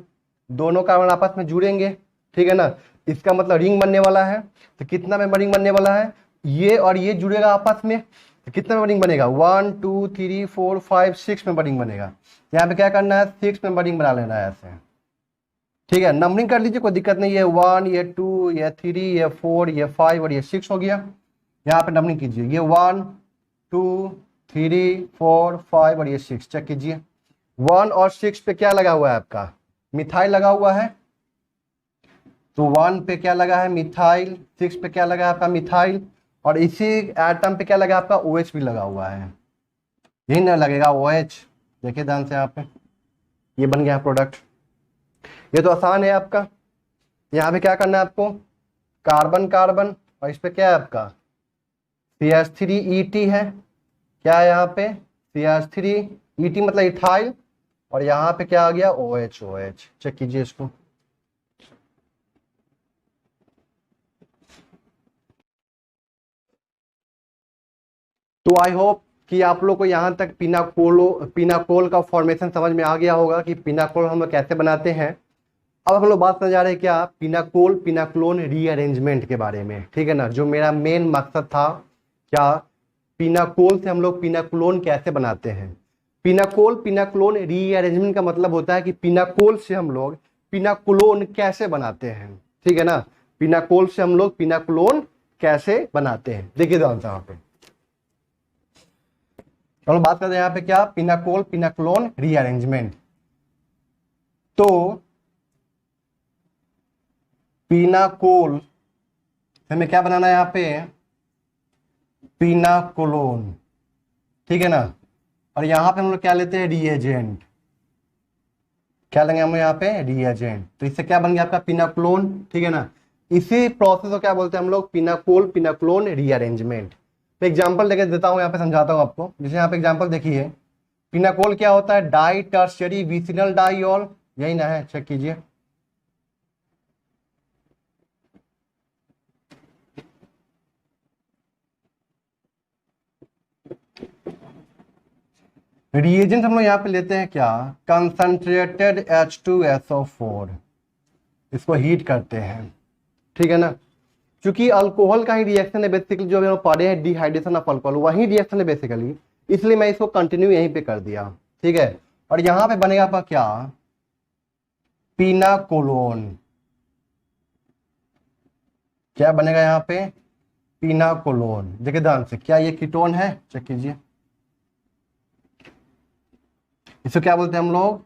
दोनों कार्बन आपस में जुड़ेंगे, ठीक है ना। इसका मतलब रिंग बनने वाला है, तो कितना मेंबर रिंग बनने वाला है, ये और ये जुड़ेगा आपस में, तो कितना मेंबर रिंग बनेगा, 1 2 3 4 5 6 मेंबर रिंग बनेगा। यहाँ पे क्या करना है, 6 मेंबर रिंग बना लेना है ऐसे, ठीक है। नंबरिंग कर लीजिए, कोई दिक्कत नहीं है, 1 ये 2 ये 3 ये 4 ये 5 और ये 6 हो गया। यहाँ पे नंबरिंग कीजिए, ये 1 2 3 4 5 और ये 6, चेक कीजिए 1 और 6 पे क्या लगा हुआ है आपका, मिथाइल लगा हुआ है, तो 1 पे क्या लगा है मिथाइल, 6 पे क्या लगा है आपका मिथाइल, और इसी एटम पे क्या लगा आपका OH भी लगा हुआ है, यही ना लगेगा OH। देखिए ध्यान से यहाँ पे ये बन गया प्रोडक्ट, ये तो आसान है आपका। यहाँ पे क्या करना है आपको, कार्बन कार्बन, और इस पे क्या है आपका CH3ET है, क्या है यहाँ पे CH3, ET मतलब इथाइल, और यहाँ पे क्या आ गया OH। चेक कीजिए इसको। तो आई होप कि आप लोग को यहाँ तक पिनाकोल का फॉर्मेशन समझ में आ गया होगा कि पिनाकोल हम लोग कैसे बनाते हैं। अब हम लोग बात करने जा रहे हैं क्या, पिनाकोल रीअरेंजमेंट के बारे में, ठीक है ना, जो मेरा मेन मकसद था। क्या, पिनाकोल से हम लोग पिनाकोलोन कैसे बनाते हैं। पिनाकोलोन रीअरेंजमेंट का मतलब होता है कि पिनाकोल से हम लोग पिनाकोलोन कैसे बनाते हैं, ठीक है ना। पिनाकोल से हम लोग पिनाकोलोन कैसे बनाते हैं, देखिए ध्यान से यहाँ पे हम बात करते हैं यहाँ पे क्या, पिनाकोलोन रीअरेंजमेंट। तो पिनाकोल हमें क्या बनाना है यहाँ पे, पिनाकोलोन, ठीक है ना। और यहाँ पे हम लोग क्या लेते हैं, रिएजेंट। क्या लेंगे हम यहाँ पे, रिएजेंट। तो इससे क्या बन गया आपका पिनाकोलोन, ठीक है ना। इसी प्रोसेस को क्या बोलते हैं हम लोग, पिनाकोलोन रीअरेंजमेंट। तो एग्जांपल लेके देता हूँ, यहाँ पे समझाता हूँ आपको। जैसे यहाँ पे एग्जांपल देखिए, पिनाकोल क्या होता है, डाई टर्शियरी विसिनल डाइऑल, यही ना है, चेक कीजिए। रिएजेंट हम लोग यहाँ पे लेते हैं क्या, कंसंट्रेटेड H2SO4, इसको हीट करते हैं, ठीक है ना। क्योंकि अल्कोहल का ही रिएक्शन है बेसिकली, जो हम लोग पढ़े हैं डिहाइड्रेशन ऑफ अल्कोहल, वही रिएक्शन है बेसिकली, इसलिए मैं इसको कंटिन्यू यहीं पे कर दिया, ठीक है। और यहाँ पे बनेगा आपका क्या, पिनाकोलोन। क्या बनेगा यहाँ पे, पिनाकोलोन। देखिए ध्यान से, क्या ये कीटोन है, चेक कीजिए। इसको क्या बोलते हैं हम लोग,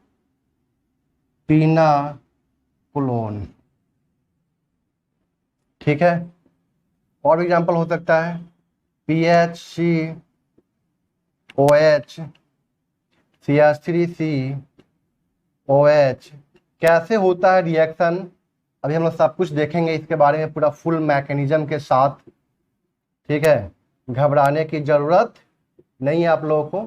पिनाकोलोन, ठीक है। और भी एग्जांपल हो सकता है, PHCOH, CH3COH। कैसे होता है रिएक्शन, अभी हम लोग सब कुछ देखेंगे इसके बारे में, पूरा फुल मैकेनिज्म के साथ, ठीक है। घबराने की जरूरत नहीं है आप लोगों को,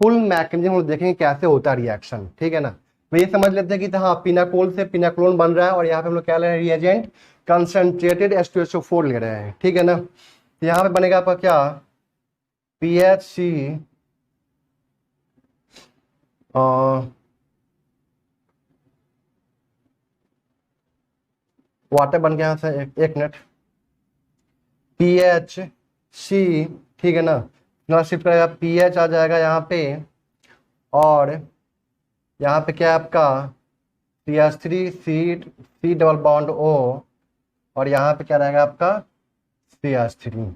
फुल मैकेनिज्म हम लोग देखेंगे कैसे होता है रिएक्शन, ठीक है ना। तो ये समझ लेते हैं कि हाँ, पिनाकोल से पिनाकोलोन बन रहा है, और यहाँ पे हम लोग क्या ले रहे हैं, रिएजेंट कंसंट्रेटेड H2SO4 ले रहे हैं, ठीक है ना। तो यहाँ पे बनेगा आपका क्या, PHC वाटर बन गया यहाँ से, एक मिनट, PHC, ठीक है ना। यहाँ शिफ्ट करेगा, PH आ जाएगा यहाँ पे, और यहाँ पे क्या है आपका CH3 C double bond O, और यहाँ पे क्या रहेगा आपका CH3।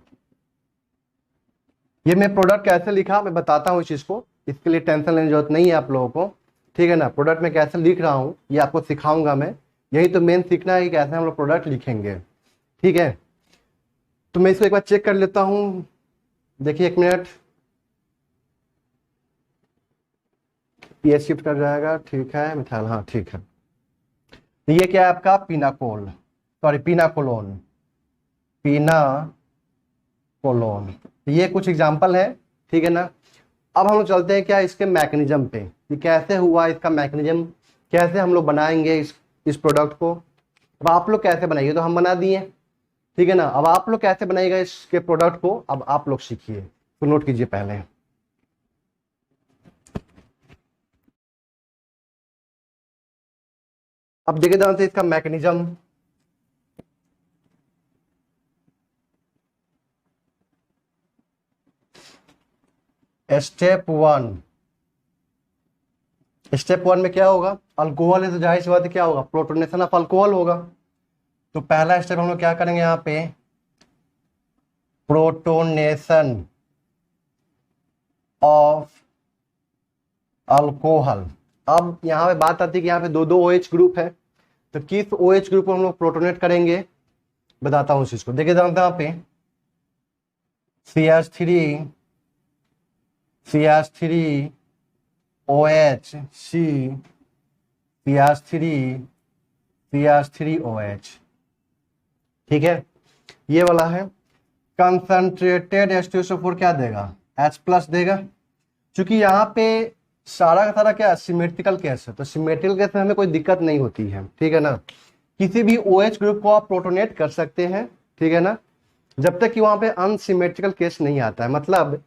ये मैं प्रोडक्ट कैसे लिखा मैं बताता हूँ इस चीज को, इसके लिए टेंशन लेने की जरूरत नहीं है आप लोगों को, ठीक है ना। प्रोडक्ट में कैसे लिख रहा हूँ ये आपको सिखाऊंगा मैं, यही तो मेन सीखना है कि कैसे हम लोग प्रोडक्ट लिखेंगे, ठीक है। तो मैं इसको एक बार चेक कर लेता हूँ, देखिए एक मिनट, पीएच शिफ्ट कर जाएगा, ठीक है मिथाइल, हाँ ठीक है। तो ये क्या है आपका पिनाकोलोन, पिनाकोलोन। ये कुछ एग्जांपल है, ठीक है ना। अब हम लोग चलते हैं क्या, इसके मैकेनिज्म पे, ये कैसे हुआ, इसका मैकेनिज्म कैसे हम लोग बनाएंगे इस प्रोडक्ट को। अब आप लोग कैसे बनाइए, तो हम बना दिए, ठीक है ना। अब आप लोग कैसे बनाइएगा इसके प्रोडक्ट को, अब आप लोग सीखिए, तो नोट कीजिए पहले। अब देखिए ध्यान से इसका मैकेनिज्म, स्टेप वन में क्या होगा, अल्कोहल है तो जाहिर सी बात है क्या होगा, प्रोटोनेशन ऑफ अल्कोहल होगा। तो पहला स्टेप हम लोग क्या करेंगे यहाँ पे, प्रोटोनेशन ऑफ अल्कोहल। अब यहाँ पे बात आती है कि यहाँ पे दो दो OH ग्रुप है, तो किस OH ग्रुप को हम लोग प्रोटोनेट करेंगे, बताता हूँ इस चीज को। देखिए यहाँ पे CH3 OH CH3OH, ठीक है। ये वाला है कंसंट्रेटेड H2SO4 क्या देगा, H प्लस देगा। क्योंकि यहाँ पे सारा का सारा क्या सिमेट्रिकल केस है, तो सिमेट्रिकल केस में हमें कोई दिक्कत नहीं होती है, ठीक है ना। किसी भी OH ग्रुप को आप प्रोटोनेट कर सकते हैं, ठीक है ना, जब तक कि वहां पे अनसिमेट्रिकल केस नहीं आता है। मतलब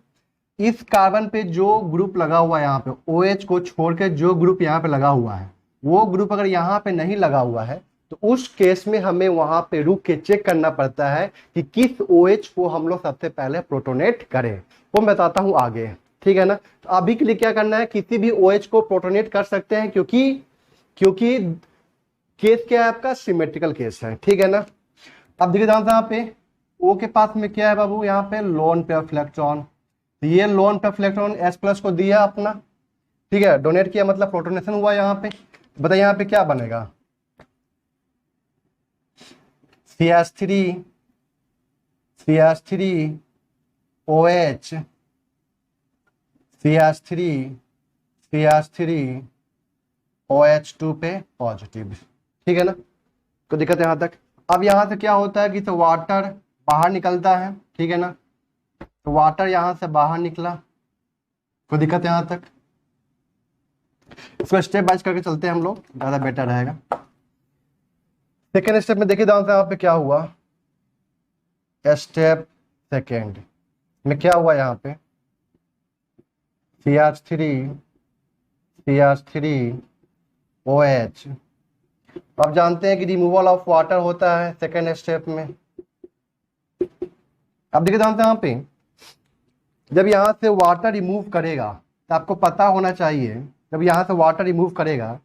इस कार्बन पे जो ग्रुप लगा हुआ है यहाँ पे OH को छोड़ के जो ग्रुप यहाँ पे लगा हुआ है, वो ग्रुप अगर यहाँ पे नहीं लगा हुआ है तो उस केस में हमें वहां पे रुक के चेक करना पड़ता है कि किस OH को हम लोग सबसे पहले प्रोटोनेट करें। वो मैं बताता हूं आगे, ठीक है ना। तो अभी के लिए क्या करना है, किसी भी OH को प्रोटोनेट कर सकते हैं, क्योंकि क्योंकि केस क्या है आपका, सिमेट्रिकल केस है, ठीक है ना। अब देखिए ध्यान से यहाँ पे O के पास में क्या है बाबू, यहाँ पे लोन पेयर ऑफ इलेक्ट्रॉन। ये lone pair of electron H plus को दिया अपना, ठीक है, डोनेट किया, मतलब प्रोटोनेशन हुआ यहाँ पे। बताइए यहाँ पे क्या बनेगा, CH3 OH CH3 OH2 पे पॉजिटिव, ठीक है ना। तो दिक्कत है यहाँ तक। अब यहाँ से क्या होता है कि तो वाटर बाहर निकलता है, ठीक है ना, तो वाटर यहाँ से बाहर निकला, कोई दिक्कत है यहाँ तक। इसको स्टेप बाय करके चलते हैं हम लोग, ज्यादा बेटर रहेगा। सेकेंड स्टेप में देखिए ध्यान से यहाँ पे क्या हुआ, स्टेप सेकेंड में क्या हुआ, यहाँ पे CH3 OH। अब जानते हैं कि रिमूवल ऑफ वाटर होता है सेकेंड स्टेप में। अब देखिए ध्यान से यहाँ पे जब यहाँ से वाटर रिमूव करेगा तो आपको पता होना चाहिए, जब यहाँ से वाटर रिमूव करेगा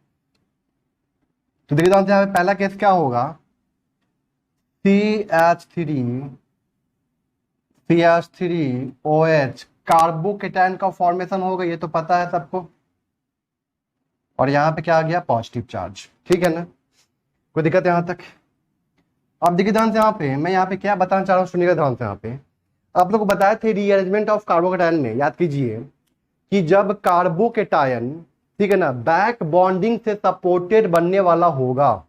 तो देखिए ध्यान से यहाँ पे पहला केस क्या होगा, CH3 OH कार्बोकेटायन का फॉर्मेशन होगा, ये तो पता है सबको। और यहाँ पे क्या आ गया, पॉजिटिव चार्ज, ठीक है ना, कोई दिक्कत है यहाँ तक। अब देखिए ध्यान से यहाँ पे मैं यहाँ पे क्या बताना चाह रहा हूँ, सुनिएगा ध्यान से। यहाँ पे आप लोग को बताया थे रीअरेंजमेंट ऑफ कार्बोकेटायन में, याद कीजिए कि जब कार्बोकेटायन, ठीक है ना, बैक बॉन्डिंग से सपोर्टेड बनने वाला होगा,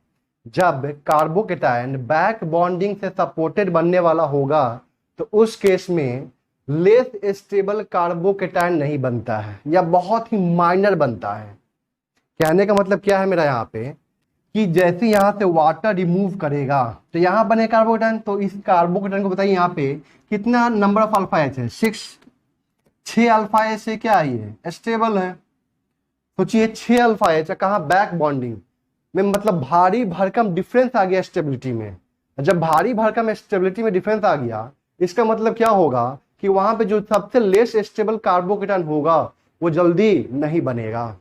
जब कार्बोकेटायन बैक बॉन्डिंग से सपोर्टेड बनने वाला होगा तो उस केस में लेस स्टेबल कार्बोकेटायन नहीं बनता है या बहुत ही माइनर बनता है। कहने का मतलब क्या है मेरा यहाँ पे कि जैसे यहाँ से वाटर रिमूव करेगा तो यहाँ बने कार्बोकेटायन, तो इस कार्बोकेटायन को बताइए यहाँ पे कितना नंबर ऑफ अल्फा एच है, 6 अल्फा एच से क्या है, स्टेबल है। सोचिए 6 अल्फा एच कहाँ, बैक बॉन्डिंग में, मतलब भारी भरकम डिफरेंस आ गया स्टेबिलिटी में। जब भारी भरकम स्टेबिलिटी में डिफरेंस आ गया, इसका मतलब क्या होगा कि वहां पे जो सबसे लेस स्टेबल कार्बोकेटायन होगा वो जल्दी नहीं बनेगा।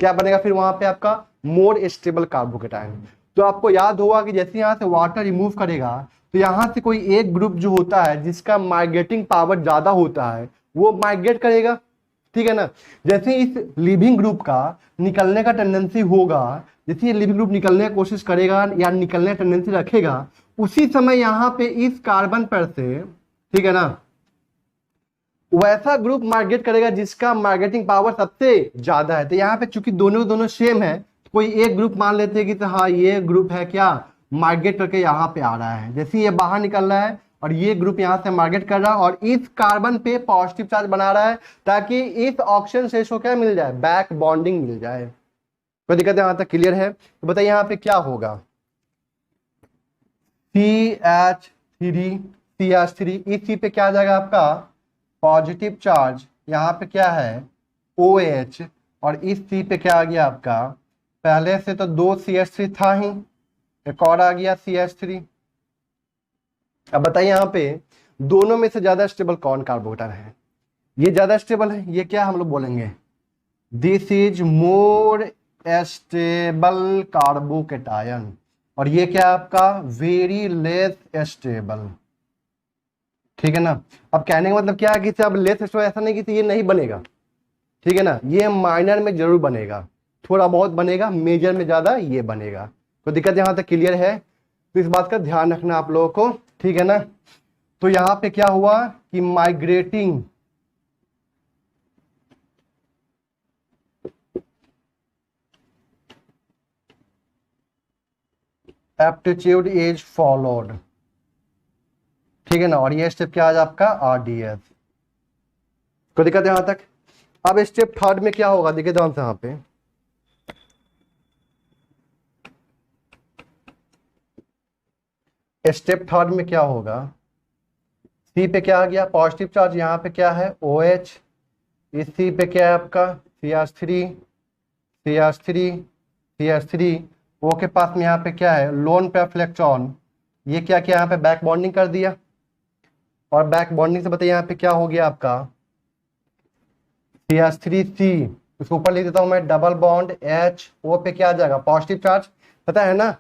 क्या बनेगा फिर वहां पे आपका, मोर स्टेबल कार्बोकेटायन। तो आपको याद होगा कि जैसे यहां से वाटर रिमूव करेगा तो यहां से कोई एक ग्रुप जो होता है जिसका माइग्रेटिंग पावर ज्यादा होता है वो माइग्रेट करेगा, ठीक है ना। जैसे इस लिविंग ग्रुप का निकलने का टेंडेंसी होगा, जैसे ये लिविंग ग्रुप निकलने की कोशिश करेगा या निकलने का टेंडेंसी रखेगा, उसी समय यहाँ पे इस कार्बन पर से, ठीक है ना, वैसा ग्रुप माइग्रेट करेगा जिसका माइग्रेटिंग पावर सबसे ज्यादा है। तो यहाँ पे चूंकि दोनों सेम है, कोई एक ग्रुप मान लेते हैं कि तो हाँ ये ग्रुप है क्या, माइग्रेट करके यहाँ पे आ रहा है। जैसे ये बाहर निकल रहा है और ये ग्रुप यहाँ से माइग्रेट कर रहा है और इस कार्बन पे पॉजिटिव चार्ज बना रहा है ताकि इस ऑक्सीजन से इसको क्या मिल जाए, बैक बॉन्डिंग मिल जाए। कोई दिक्कत है यहाँ तक, क्लियर है। तो बताइए यहाँ पे क्या होगा, CH3 इस चीज पे क्या आ जाएगा आपका, पॉजिटिव चार्ज। यहाँ पे क्या है, OH, और इस सी पे क्या आ गया आपका, पहले से तो 2 CH3 था ही, एक और आ गया CH3। अब बताइए यहाँ पे दोनों में से ज्यादा स्टेबल कौन कार्बोकेटायन है, ये ज्यादा स्टेबल है, ये क्या हम लोग बोलेंगे, this is more stable carbocation. और ये क्या आपका, वेरी लेस स्टेबल, ठीक है ना। अब कहने का मतलब क्या है कि अब लेस स्टेबल ऐसा नहीं कि ये नहीं बनेगा, ठीक है ना, ये माइनर में जरूर बनेगा, थोड़ा बहुत बनेगा, मेजर में ज्यादा ये बनेगा। तो दिक्कत यहां तक क्लियर है, तो इस बात का ध्यान रखना आप लोगों को, ठीक है ना। तो यहां पे क्या हुआ कि माइग्रेटिंग एप्टीट्यूड इज फॉलोड, ठीक है ना। और ये स्टेप क्या आज आपका RDS। कोई दिक्कत है यहाँ तक? अब स्टेप थर्ड में क्या होगा, देखिए ध्यान से यहाँ पे, स्टेप थर्ड में क्या होगा, सी पे क्या आ गया पॉजिटिव चार्ज, यहाँ पे क्या है OH, इस सी पे क्या है आपका CH3, CH3, CH3, O के पास में यहाँ पे क्या है लोन पे इलेक्ट्रॉन, ये क्या किया यहाँ पे बैक बॉन्डिंग कर दिया, और बैक बॉन्डिंग से बताइए यहाँ पे क्या हो गया आपका CH3C, इसको ऊपर लिख देता हूँ मैं, डबल बॉन्ड H, O पे क्या आ जाएगा पॉजिटिव चार्ज। पता है ना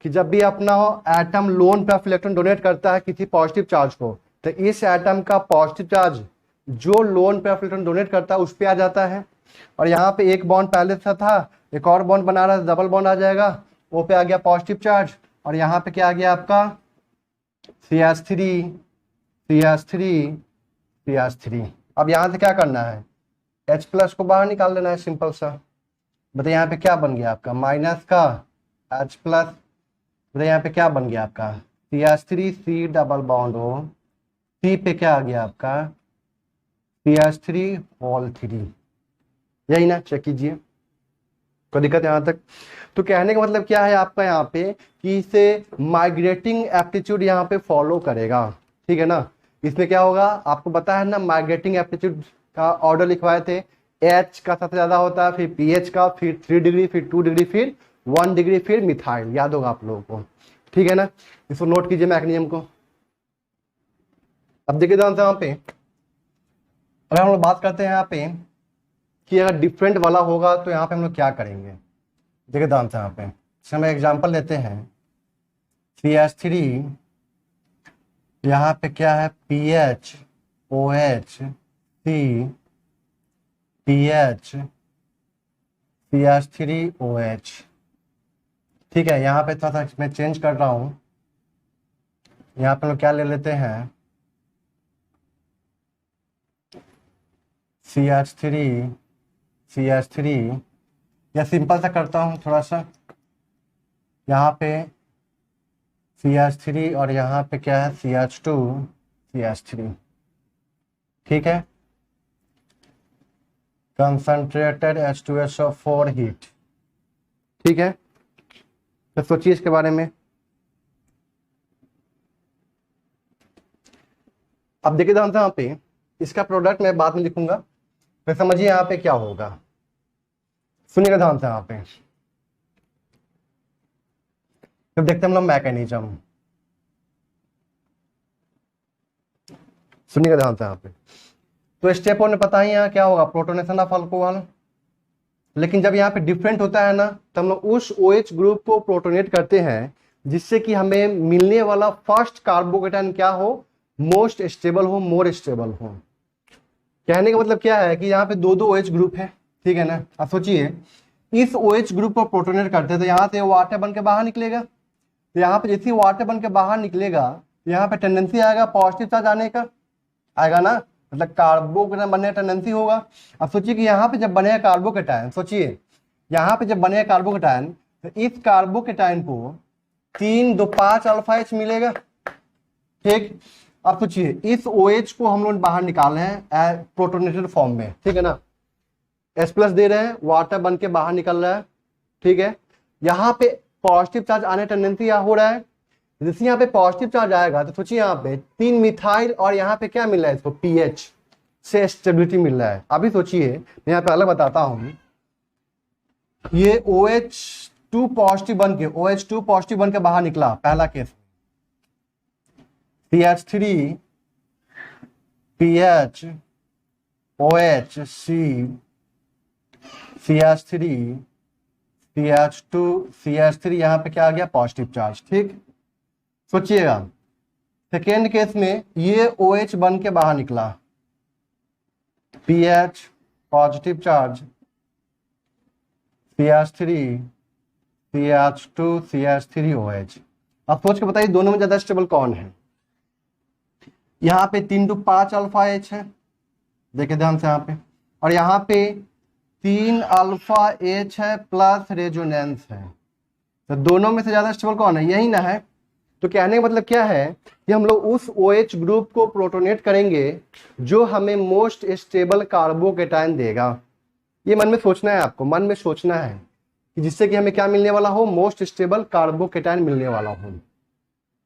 कि जब भी अपना एटम लोन पे इलेक्ट्रॉन डोनेट करता है किसी पॉजिटिव चार्ज को, तो इस एटम का पॉजिटिव चार्ज जो लोन पे इलेक्ट्रॉन डोनेट करता है उस पे आ जाता है, और यहाँ पे एक बॉन्ड पहले से था, एक और बॉन्ड बना रहा है, डबल बॉन्ड आ जाएगा, O पे आ गया पॉजिटिव चार्ज, और यहाँ पे क्या आ गया आपका CH3, CH3, CH3। अब यहाँ से क्या करना है, H प्लस को बाहर निकाल लेना है, सिंपल सा। बताइए यहाँ पे क्या बन गया आपका माइनस का H प्लस, बताइए यहाँ पे क्या बन गया आपका CH3C double bond O, C पे क्या आ गया आपका CH3 होल 3, यही ना, चेक कीजिए, कोई दिक्कत है यहाँ तक? तो कहने का मतलब क्या है आपका यहाँ पे कि इसे माइग्रेटिंग एप्टीट्यूड यहाँ पे फॉलो करेगा, ठीक है ना। इसमें क्या होगा आपको पता है ना, माइग्रेटिंग एप्टीट्यूड का ऑर्डर लिखवाए थे, H का सबसे ज्यादा होता है, फिर pH का, फिर 3 डिग्री, फिर 2 डिग्री, फिर 1 डिग्री, फिर मिथाइल, याद होगा आप लोगों को, ठीक है ना। इसको नोट कीजिए मैकेनिज्म को। अब देखिए ध्यान से यहाँ पे, अगर हम लोग बात करते हैं यहाँ पे कि अगर डिफरेंट वाला होगा तो यहाँ पे हम लोग क्या करेंगे, देखिए ध्यान से यहाँ पे, इसमें हम एग्जाम्पल लेते हैं CH3, यहाँ पे क्या है PH, OH, C, PH, CH3OH, ठीक है। यहाँ पे थोड़ा सा मैं चेंज कर रहा हूँ, यहाँ पे हम लोग क्या ले लेते हैं CH3, CH3, या सिंपल सा करता हूँ थोड़ा सा, यहाँ पे CH3 और यहाँ पे क्या है CH2, CH3, ठीक है, कंसंट्रेटेड H2SO4 हीट, ठीक है। तो सोचिए इसके बारे में। अब देखिए ध्यान से यहाँ पे, इसका प्रोडक्ट मैं बाद में लिखूंगा, फिर समझिए यहाँ पे क्या होगा, सुनिएगा ध्यान से यहाँ पे, फिर देखते हैं हम लोग मैकेनिज्म, सुनिएगा ध्यान से यहाँ पे। तो स्टेप 1 में पता ही यहाँ क्या होगा, प्रोटोनेशन ऑफ अल्कोहल, लेकिन जब यहाँ पे डिफरेंट होता है ना, तो हम लोग उस OH ग्रुप को प्रोटोनेट करते हैं जिससे कि हमें मिलने वाला फर्स्ट कार्बोकेटाइन क्या हो, मोस्ट स्टेबल हो, मोर स्टेबल हो। कहने का मतलब क्या है कि यहाँ पे दो OH ग्रुप है, ठीक है ना। अब सोचिए इस OH ग्रुप को प्रोटोनेट करते हैं तो यहाँ से वाटर बन के बाहर निकलेगा, तो यहाँ पे जैसे वाटर बन के बाहर निकलेगा, यहाँ पे टेंडेंसी आएगा पॉजिटिव चार्ज आने का, आएगा ना, मतलब कार्बोकेटाइन बनने का टेंडेंसी होगा। अब सोचिए कि यहाँ पे जब बनेगा कार्बोकेटाइन, सोचिए यहाँ पे जब बनेगा कार्बोकेटाइन, तो इस कार्बोकेटाइन को 3 2 5 अल्फा H मिलेगा, ठीक। अब सोचिए इस OH को हम लोग बाहर निकाल रहे हैं प्रोटोनेटेड फॉर्म में, ठीक है ना, H प्लस दे रहे हैं, वाटर बन के बाहर निकल रहा है, ठीक है। यहाँ पे पॉजिटिव चार्ज आने टेंडेंसी हो रहा है, जैसे यहाँ पे पॉजिटिव चार्ज आएगा तो सोचिए यहाँ पे 3 मिथाइल, और यहाँ पे क्या मिल रहा है इसको pH से स्टेबिलिटी मिल रहा है। अभी सोचिए मैं यहाँ पे अलग बताता हूँ, ये OH2 पॉजिटिव बन के बाहर निकला, पहला case, CH3, PH, OH, C, CH3, CH2, CH3, यहाँ पे क्या आ गया पॉजिटिव चार्ज, ठीक। सोचिएगा सेकेंड केस में ये OH बन के बाहर निकला, PH positive charge, CH3, CH2, CH3OH। अब सोच के बताइए दोनों में ज्यादा स्टेबल कौन है। यहाँ पे 3 2 5 अल्फा H है, देखिए ध्यान से यहाँ पे, और यहाँ पे 3 अल्फा H है प्लस रेजोनेंस है, तो दोनों में से ज्यादा स्टेबल कौन है, यही ना है। तो कहने का मतलब क्या है कि हम लोग उस OH ग्रुप को प्रोटोनेट करेंगे जो हमें मोस्ट स्टेबल कार्बोकेटायन देगा। ये मन में सोचना है, आपको मन में सोचना है कि जिससे कि हमें क्या मिलने वाला हो, मोस्ट स्टेबल कार्बोकेटायन मिलने वाला हो।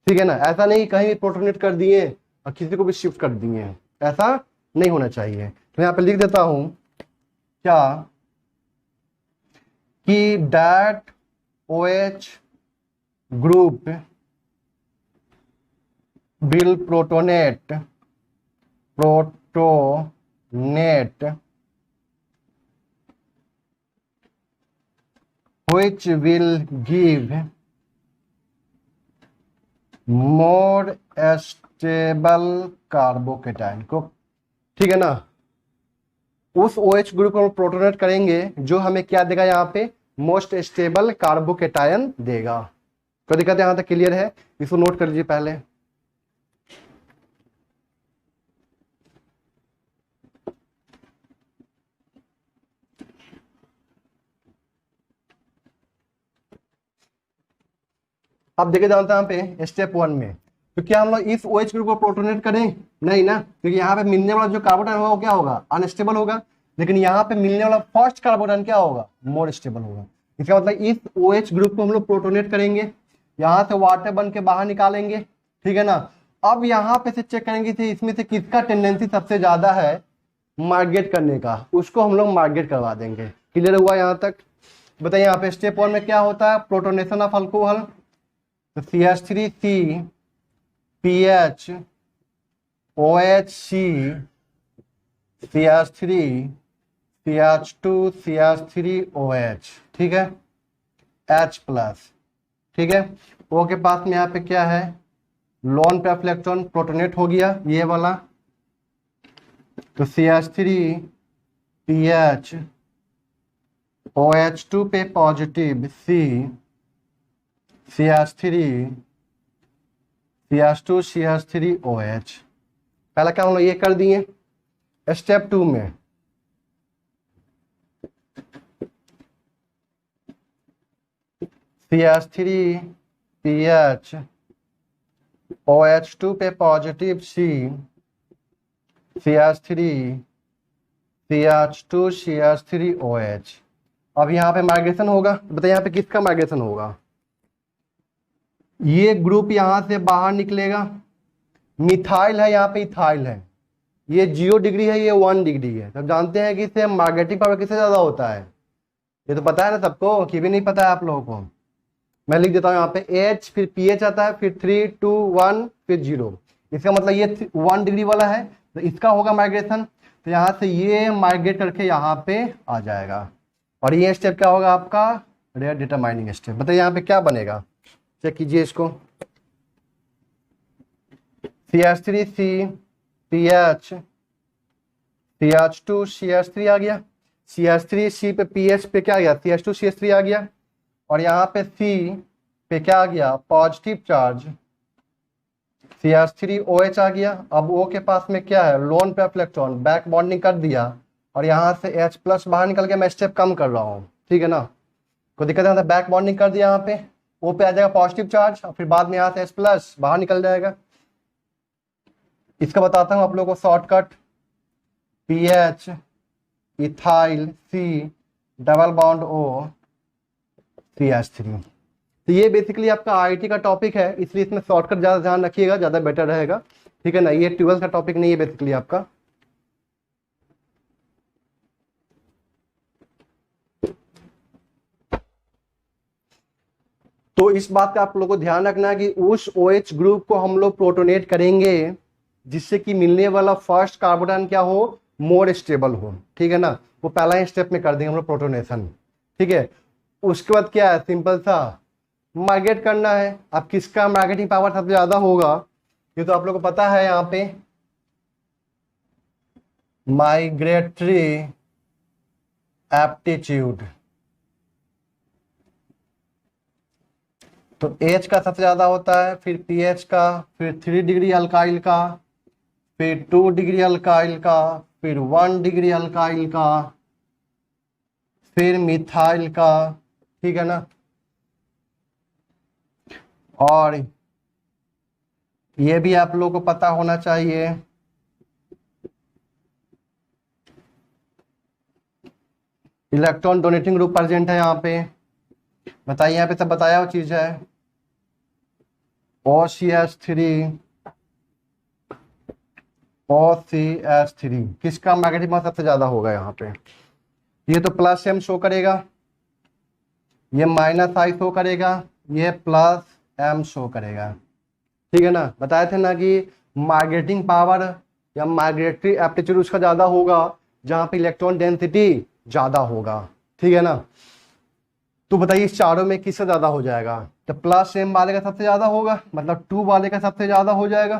ठीक है ना, ऐसा नहीं कहीं भी प्रोटोनेट कर दिए और किसी को भी शिफ्ट कर दिए, ऐसा नहीं होना चाहिए। तो यहाँ पे लिख देता हूं क्या कि that OH group will protonate which will give more stable carbocation को। ठीक है ना, उस OH ग्रुप को हम प्रोटोनेट करेंगे जो हमें क्या देगा, यहाँ पे मोस्ट स्टेबल कार्बोकेटायन देगा। कोई दिक्कत यहां तक क्लियर है? इसको नोट कर लीजिए पहले। अब देखे जानते हैं यहाँ पे स्टेप 1 में, तो क्या हम लोग इस OH ग्रुप को प्रोटोनेट करें? नहीं ना, क्योंकि यहाँ पे मिलने वाला जो कार्बोटाइन होगा वो क्या होगा, अनस्टेबल होगा। लेकिन यहाँ पे मिलने वाला फर्स्ट कार्बोटाइन क्या होगा, मोर स्टेबल होगा। इसका मतलब इस OH ग्रुप को हम लोग प्रोटोनेट करेंगे, यहाँ से वाटर बन के बाहर निकालेंगे। ठीक है ना, अब यहाँ पे से चेक करेंगे कि इसमें से किसका टेंडेंसी सबसे ज्यादा है माइग्रेट करने का, उसको हम लोग माइग्रेट करवा देंगे। क्लियर हुआ यहाँ तक? बताइए यहाँ पे स्टेप 1 में क्या होता है, प्रोटोनेशन ऑफ अल्कोहल। तो CH3C PH OHC CH3 CH2 CH3OH, ठीक है, H प्लस। ठीक है, O के पास में यहाँ पे क्या है, लोन पे इलेक्ट्रॉन प्रोटोनेट हो गया ये वाला। तो CH3 PH OH2 पे positive C CH3 CH2 CH3OH। पहला क्या हम लोग ये कर दिए। स्टेप 2 में CH3 PH OH2 पे positive C CH3 CH2 CH3OH। अब यहाँ पे माइग्रेशन होगा। बताइए यहाँ पे किसका माइग्रेशन होगा, ये ग्रुप यहां से बाहर निकलेगा। मिथाइल है, यहाँ पे इथाइल है, ये 0 डिग्री है, ये 1 डिग्री है। तब जानते हैं कि इससे माइग्रेटिंग पावर किससे ज्यादा होता है, ये तो पता है ना सबको, कि भी नहीं पता है आप लोगों को। मैं लिख देता हूँ यहाँ पे H, फिर PH आता है, फिर 3 2 1 फिर 0। इसका मतलब ये 1 डिग्री वाला है, तो इसका होगा माइग्रेशन। तो यहाँ से ये माइग्रेट करके यहाँ पे आ जाएगा, और ये स्टेप क्या होगा आपका, रेट डिटरमाइनिंग स्टेप। बताइए यहाँ पे क्या बनेगा, चेक कीजिए इसको। CH3C PH CH2 CH3 आ गया, CH3C पे PH पे क्या आ गया, CH2 CH3 आ गया, और यहाँ पे C पे क्या आ गया, पॉजिटिव चार्ज CH3OH आ गया। अब O के पास में क्या है, लोन पे इलेक्ट्रॉन, बैक बॉन्डिंग कर दिया, और यहाँ से H प्लस बाहर निकल गया। मैं स्टेप कम कर रहा हूँ, ठीक है ना, कोई दिक्कत नहीं, बैक बॉन्डिंग कर दिया, यहाँ पे O पे आ जाएगा पॉजिटिव चार्ज, और फिर बाद में यहाँ से H प्लस बाहर निकल जाएगा। इसका बताता हूँ आप लोगों को shortcut, PH ethyl C double bond O CH3। तो ये बेसिकली आपका IIT का टॉपिक है, इसलिए इसमें शॉर्टकट ज्यादा ध्यान रखिएगा, ज्यादा बेटर रहेगा। ठीक है ना, ये 12th का टॉपिक नहीं है बेसिकली आपका। तो इस बात का आप लोगों को ध्यान रखना है कि उस OH ग्रुप को हम लोग प्रोटोनेट करेंगे जिससे कि मिलने वाला फर्स्ट कार्बोटाइन क्या हो, मोर स्टेबल हो। ठीक है ना, वो पहला ही स्टेप में कर देंगे हम लोग प्रोटोनेशन। ठीक है, उसके बाद क्या है, सिंपल सा माइग्रेट करना है। अब किसका माइग्रेटिंग पावर सबसे ज्यादा होगा, ये तो आप लोग को पता है। यहाँ पे माइग्रेटरी एप्टीट्यूड, तो H का सबसे ज्यादा होता है, फिर PH का, फिर 3 डिग्री अल्काइल का, फिर 2 डिग्री अल्काइल का, फिर 1 डिग्री अल्काइल का, फिर मिथाइल का। ठीक है ना, और ये भी आप लोगों को पता होना चाहिए। इलेक्ट्रॉन डोनेटिंग ग्रुप प्रेजेंट है यहाँ पे, बताइए, यहाँ पे सब बताया हुआ चीज है। OCH3 OCH3 किसका मैग्नेटिक मास सबसे ज्यादा होगा यहाँ पे? ये तो प्लस M शो करेगा, ये माइनस I शो करेगा, ये प्लस M शो करेगा, ठीक है ना। बताए थे ना कि माइग्रेटिंग पावर या माइग्रेटरी एप्टीट्यूड उसका ज्यादा होगा जहां पे इलेक्ट्रॉन डेंसिटी ज्यादा होगा, ठीक है ना। तो बताइए इस चारों में किससे ज्यादा हो जाएगा? तो प्लस M वाले का सबसे ज्यादा होगा, मतलब 2 वाले का सबसे ज्यादा हो जाएगा,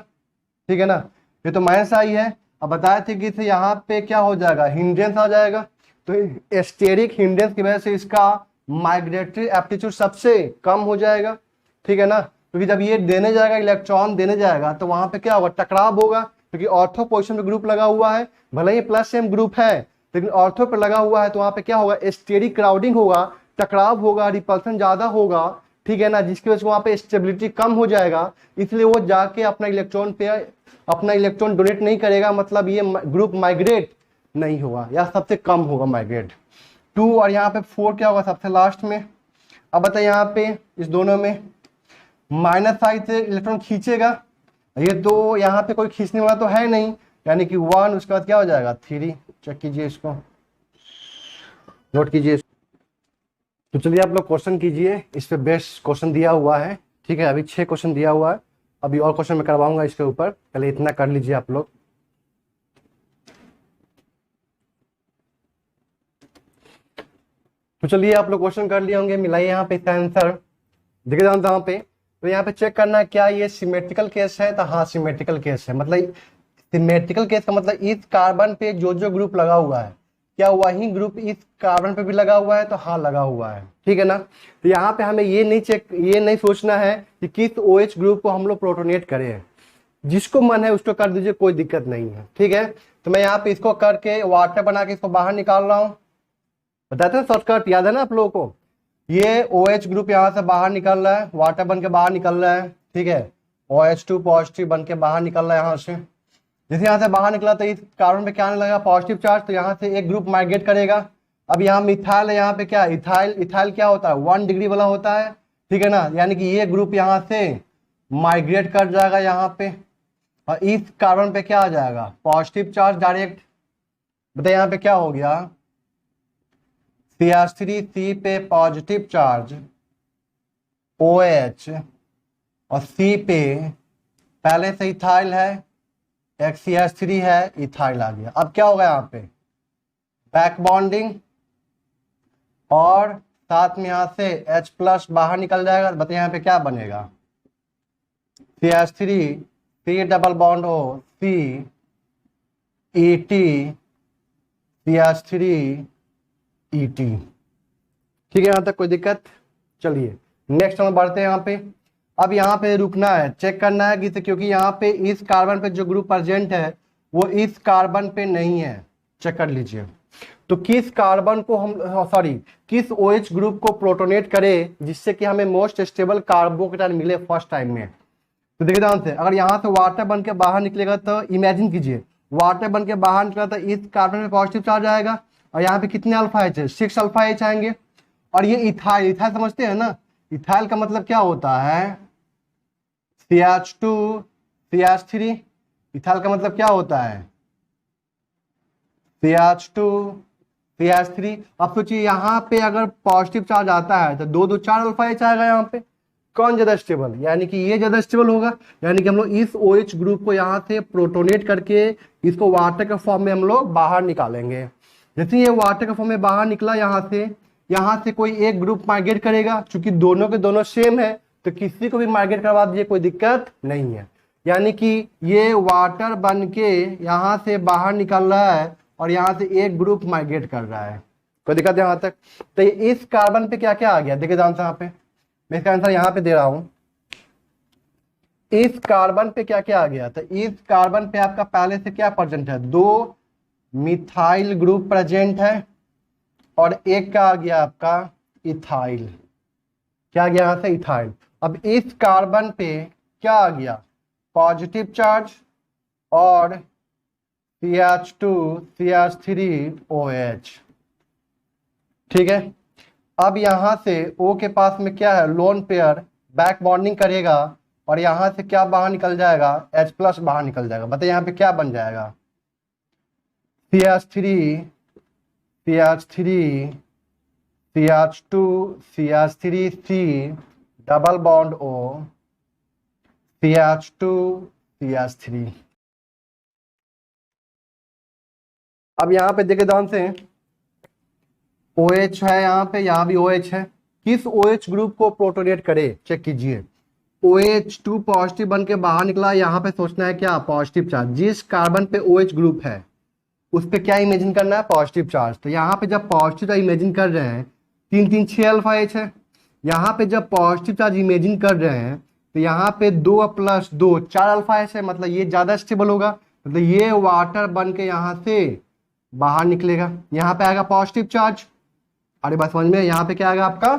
ठीक है ना। ये तो माइनस I है। अब बताए थे कि यहाँ पे क्या हो जाएगा, हिंड्रेंस आ जाएगा। तो स्टेरिक हिंड्रेंस की वजह से इसका माइग्रेटरी एप्टीट्यूड सबसे कम हो जाएगा, ठीक है ना। क्योंकि जब ये देने जाएगा, इलेक्ट्रॉन देने जाएगा, तो वहां पे क्या होगा, टकराव होगा, क्योंकि ऑर्थो पोजिशन पे ग्रुप लगा हुआ है। भले ही प्लस M ग्रुप है लेकिन ऑर्थो पे लगा हुआ है, तो वहां पे क्या होगा, स्टेरिक क्राउडिंग होगा, टकराव होगा, रिपल्सन ज्यादा होगा, ठीक है ना, जिसकी वजह से वहां पे स्टेबिलिटी कम हो जाएगा। इसलिए वो जाके अपना इलेक्ट्रॉन डोनेट नहीं करेगा, मतलब ये ग्रुप माइग्रेट नहीं होगा या सबसे कम होगा माइग्रेट। 2 और यहाँ पे 4 क्या होगा, सबसे लास्ट में। अब बताइए यहाँ पे इस दोनों में माइनस I से इलेक्ट्रॉन खींचेगा, ये तो यहाँ पे कोई खींचने वाला तो है नहीं, यानी कि 1, उसके बाद क्या हो जाएगा 3। चेक कीजिए, इसको नोट कीजिए। तो चलिए आप लोग क्वेश्चन कीजिए, इस पे बेस्ट क्वेश्चन दिया हुआ है, ठीक है। अभी 6 क्वेश्चन दिया हुआ है, अभी और क्वेश्चन मैं करवाऊंगा इसके ऊपर, पहले इतना कर लीजिए आप लोग। तो चलिए आप लोग क्वेश्चन कर लिए होंगे, मिलाइए यहाँ पे इसका आंसर, देखिए यहाँ पे। तो यहाँ पे चेक करना है क्या ये सिमेट्रिकल केस है, तो हाँ सिमेट्रिकल केस है। मतलब सिमेट्रिकल केस का मतलब इस कार्बन पे जो जो ग्रुप लगा हुआ है, क्या वही ग्रुप इस कार्बन पे भी लगा हुआ है, तो हाँ लगा हुआ है, ठीक है ना। तो यहाँ पे हमें ये नहीं सोचना है कि किस OH ग्रुप को हम लोग प्रोटोनेट करें, जिसको मन है उसको कर दीजिए, कोई दिक्कत नहीं है, ठीक है। तो मैं यहाँ पे इसको करके वाटर बना के इसको बाहर निकाल रहा हूँ, बताते हैं शॉर्टकट, याद है ना आप लोगों को। ये OH ग्रुप यहाँ से बाहर निकल रहा है, वाटर बन के बाहर निकल रहा है, ठीक है। OH2 पॉजिटिव बन के बाहर निकल रहा है यहाँ से। जैसे यहाँ से बाहर निकला तो इस कार्बन पे क्या आने लगा, पॉजिटिव चार्ज, तो यहाँ से एक ग्रुप माइग्रेट करेगा। अब यहाँ मिथाइल है, यहाँ पे क्या इथाइल क्या होता है, 1 डिग्री वाला होता है, ठीक है ना। यानी कि ये ग्रुप यहाँ से माइग्रेट कर जाएगा यहाँ पे, और इस कार्बन पे क्या आ जाएगा, पॉजिटिव चार्ज डायरेक्ट। बताइए यहाँ पे क्या हो गया, CH3C पे पॉजिटिव चार्ज, OH और C पे पहले से इथाइल है, एक CH3 है, इथाइल आ गया। अब क्या होगा यहाँ पे, बैक बॉन्डिंग, और साथ में यहाँ से H+ बाहर निकल जाएगा। बताइए यहाँ पे क्या बनेगा, CH3 C डबल बॉन्ड हो C ET CH3 ET, ठीक है, यहाँ तक कोई दिक्कत। चलिए नेक्स्ट हम बढ़ते हैं यहाँ पे। अब यहाँ पे रुकना है, चेक करना है कि क्योंकि यहाँ पे इस कार्बन पे जो ग्रुप प्रेजेंट है वो इस कार्बन पे नहीं है, चेक कर लीजिए। तो किस कार्बन को हम किस OH ग्रुप को प्रोटोनेट करें जिससे कि हमें मोस्ट स्टेबल कार्बोकेटाइन मिले फर्स्ट टाइम में। तो देखिए ध्यान से, अगर यहाँ से वाटर बन के बाहर निकलेगा तो इमेजिन कीजिए, वाटर बन के बाहर निकला तो इस कार्बन में पॉजिटिव चार्ज आएगा, और यहाँ पे कितने अल्फा H है, 6 अल्फा H आएंगे। और ये इथाइल समझते हैं ना, इथाइल का मतलब क्या होता है, CH2 CH3, इथाइल का मतलब क्या होता है, CH2 CH3। अब सोचिए यहाँ पे अगर पॉजिटिव चार्ज आता है तो 2 4 अल्फा H आएगा यहाँ पे, कौन ज्यादा स्टेबल, यानी कि ये ज्यादा स्टेबल होगा। यानी कि हम लोग इस OH ग्रुप को यहाँ से प्रोटोनेट करके इसको वाटर के फॉर्म में हम लोग बाहर निकालेंगे। जैसे ये वाटर के फॉर्म में बाहर निकला, यहाँ से कोई एक ग्रुप माइग्रेट करेगा, चूंकि दोनों के दोनों सेम है तो किसी को भी माइग्रेट करवा दीजिए, कोई दिक्कत नहीं है। यानी कि ये वाटर बन के यहाँ से बाहर निकल रहा है और यहाँ से एक ग्रुप माइग्रेट कर रहा है, कोई दिक्कत है यहाँ तक। तो इस कार्बन पे क्या क्या आ गया, देखिए ध्यान से, यहाँ पे मैं इसका आंसर यहाँ पे दे रहा हूं। इस कार्बन पे क्या क्या आ गया, तो इस कार्बन पे आपका पहले से क्या प्रेजेंट है, 2 मिथाइल ग्रुप प्रेजेंट है, और एक का आ गया आपका इथाइल, क्या आ गया यहाँ से, इथाइल। अब इस कार्बन पे क्या आ गया, पॉजिटिव चार्ज और CH2 CH3OH। ठीक है, अब यहां से O के पास में क्या है, लोन पेयर बैक बॉन्डिंग करेगा और यहां से क्या बाहर निकल जाएगा, H+ बाहर निकल जाएगा। बताइए यहाँ पे क्या बन जाएगा, CH3 CH3 CH2 CH3C double bond O CH2 CH3। अब यहाँ पे देखे ध्यान से, OH है यहाँ पे, यहाँ भी OH है। किस OH ग्रुप को प्रोटोनेट करे, चेक कीजिए। OH2 पॉजिटिव बन के बाहर निकला, यहाँ पे सोचना है क्या, पॉजिटिव चार्ज। जिस कार्बन पे OH ग्रुप है उस पे क्या इमेजिन करना है, पॉजिटिव चार्ज। तो यहाँ पे जब पॉजिटिव चार्ज इमेजिन कर रहे हैं, 3 3 6 अल्फा H है। यहाँ पे जब पॉजिटिव चार्ज इमेजिन कर रहे हैं तो यहाँ पे 2 + 2 4 अल्फा H है, मतलब ये ज्यादा स्टेबल होगा, मतलब ये वाटर बन के यहाँ से बाहर निकलेगा, यहाँ पे आएगा पॉजिटिव चार्ज। अरे बात समझ में, यहाँ पे क्या आएगा आपका,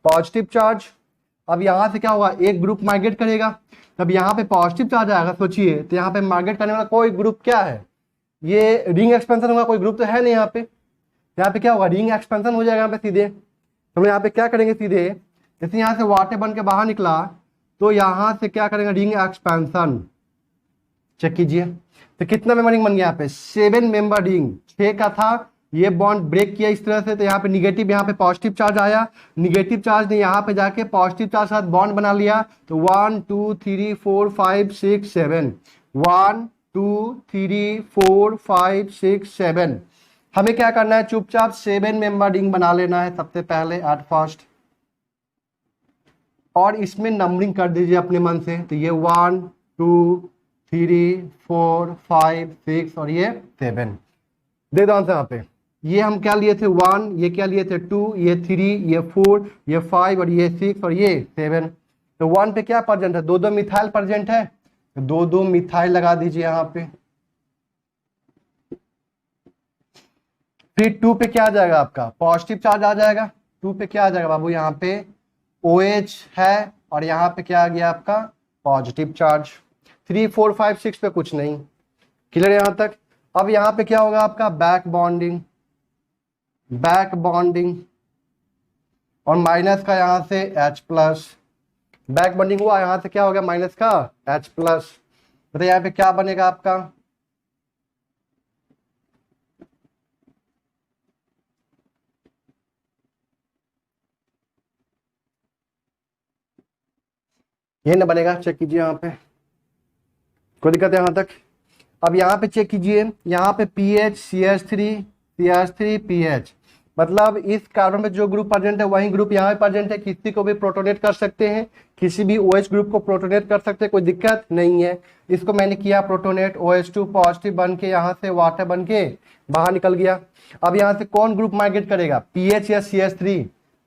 पॉजिटिव चार्ज। अब यहाँ से क्या होगा, एक ग्रुप माइग्रेट करेगा, तब यहाँ पे पॉजिटिव चार्ज आएगा। सोचिए, तो यहाँ पे माइग्रेट करने वाला कोई ग्रुप क्या है, ये रिंग एक्सपेंशन होगा, कोई ग्रुप तो है नहीं यहाँ पे। यहाँ पे क्या होगा, रिंग एक्सपेंशन हो जाएगा यहाँ पे सीधे। तो हम यहाँ पे क्या करेंगे, सीधे जैसे यहाँ से वाटर बन के बाहर निकला तो यहाँ से क्या करेंगे, रिंग एक्सपेंशन। चेक कीजिए, तो कितना मेंबर रिंग बन गया यहाँ पे, 7 मेंबर रिंग। 6 का था, ये बॉन्ड ब्रेक किया इस तरह से, तो यहाँ पे निगेटिव, यहाँ पे पॉजिटिव चार्ज आया। निगेटिव चार्ज ने यहाँ पे जाके पॉजिटिव चार्ज साथ बॉन्ड बना लिया। तो 1 2 3 4 5 6 7 1 2 3 4 5 6 7। हमें क्या करना है, चुपचाप 7 मेंबर रिंग बना लेना है सबसे पहले एट फर्स्ट, और इसमें नंबरिंग कर दीजिए अपने मन से। तो ये 1 2 3 4 5 6 और ये 7। दे दो आंसर यहाँ पे। ये हम क्या लिए थे, 1, ये क्या लिए थे, 2, ये 3, ये 4, ये 5 और ये 6 और ये 7। तो 1 पे क्या प्रेजेंट है, 2 मिथाइल प्रेजेंट है, 2 मिथाइल लगा दीजिए यहाँ पे। फिर 2 पे क्या आ जाएगा आपका, पॉजिटिव चार्ज आ जाएगा। 2 पे क्या आ जाएगा बाबू, यहाँ पे OH है और यहाँ पे क्या आ गया आपका, पॉजिटिव चार्ज। 3 4 5 6 पे कुछ नहीं, क्लियर है यहाँ तक। अब यहाँ पे क्या होगा आपका, बैक बॉन्डिंग, बैक बॉन्डिंग और माइनस का यहाँ से H+। बैक बॉन्डिंग हुआ, यहाँ से क्या हो गया, माइनस का H+। तो यहाँ पे क्या बनेगा आपका, ये ना बनेगा। चेक कीजिए यहाँ पे, कोई दिक्कत है यहाँ तक। अब यहाँ पे चेक कीजिए, यहाँ पे PH CH3 PH, मतलब इस कार्बन में जो ग्रुप प्रेजेंट है वही ग्रुप यहाँ पे प्रेजेंट है। किसी को भी प्रोटोनेट कर सकते हैं, किसी भी OH ग्रुप को प्रोटोनेट कर सकते हैं, कोई दिक्कत नहीं है। इसको मैंने किया प्रोटोनेट, OH2 पॉजिटिव बन के यहाँ से वाटर बन के बाहर निकल गया। अब यहाँ से कौन ग्रुप माइग्रेट करेगा, PH या CH3?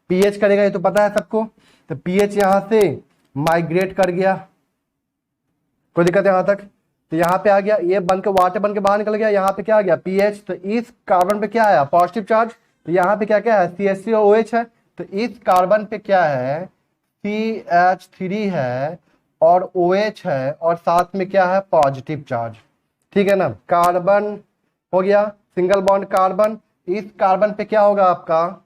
PH करेगा, ये तो पता है सबको। तो PH यहाँ से माइग्रेट कर गया, कोई दिक्कत है यहाँ तक। तो यहाँ पे आ गया, ये बन के वाटर बन के बाहर निकल गया, यहाँ पे क्या आ गया, PH। तो इस कार्बन पे क्या आया, पॉजिटिव चार्ज। तो यहाँ पे क्या क्या है, CH3 और OH है। तो इस कार्बन पे क्या है, CH3 है और OH है और साथ में क्या है, पॉजिटिव चार्ज। ठीक है ना, कार्बन हो गया, सिंगल बॉन्ड कार्बन। इस कार्बन पे क्या होगा आपका,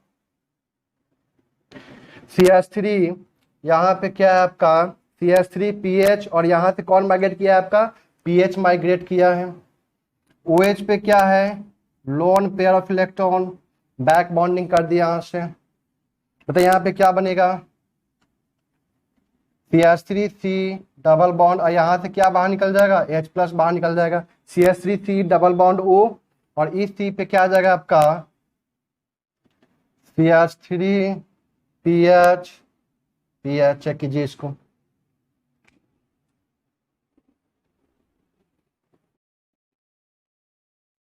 CH3, यहाँ पे क्या है आपका CH3 PH, और यहाँ से कौन माइग्रेट किया है आपका, PH माइग्रेट किया है। OH पे क्या है, lone pair of electron, back bonding कर दिया यहाँ से। बताइए यहाँ पे क्या बनेगा, CH3C डबल बॉन्ड, और यहाँ से क्या बाहर निकल जाएगा, H+ बाहर निकल जाएगा। CH3C डबल बॉन्ड O, और इस C पे क्या आ जाएगा आपका, CH3 PH। चेक कीजिए इसको,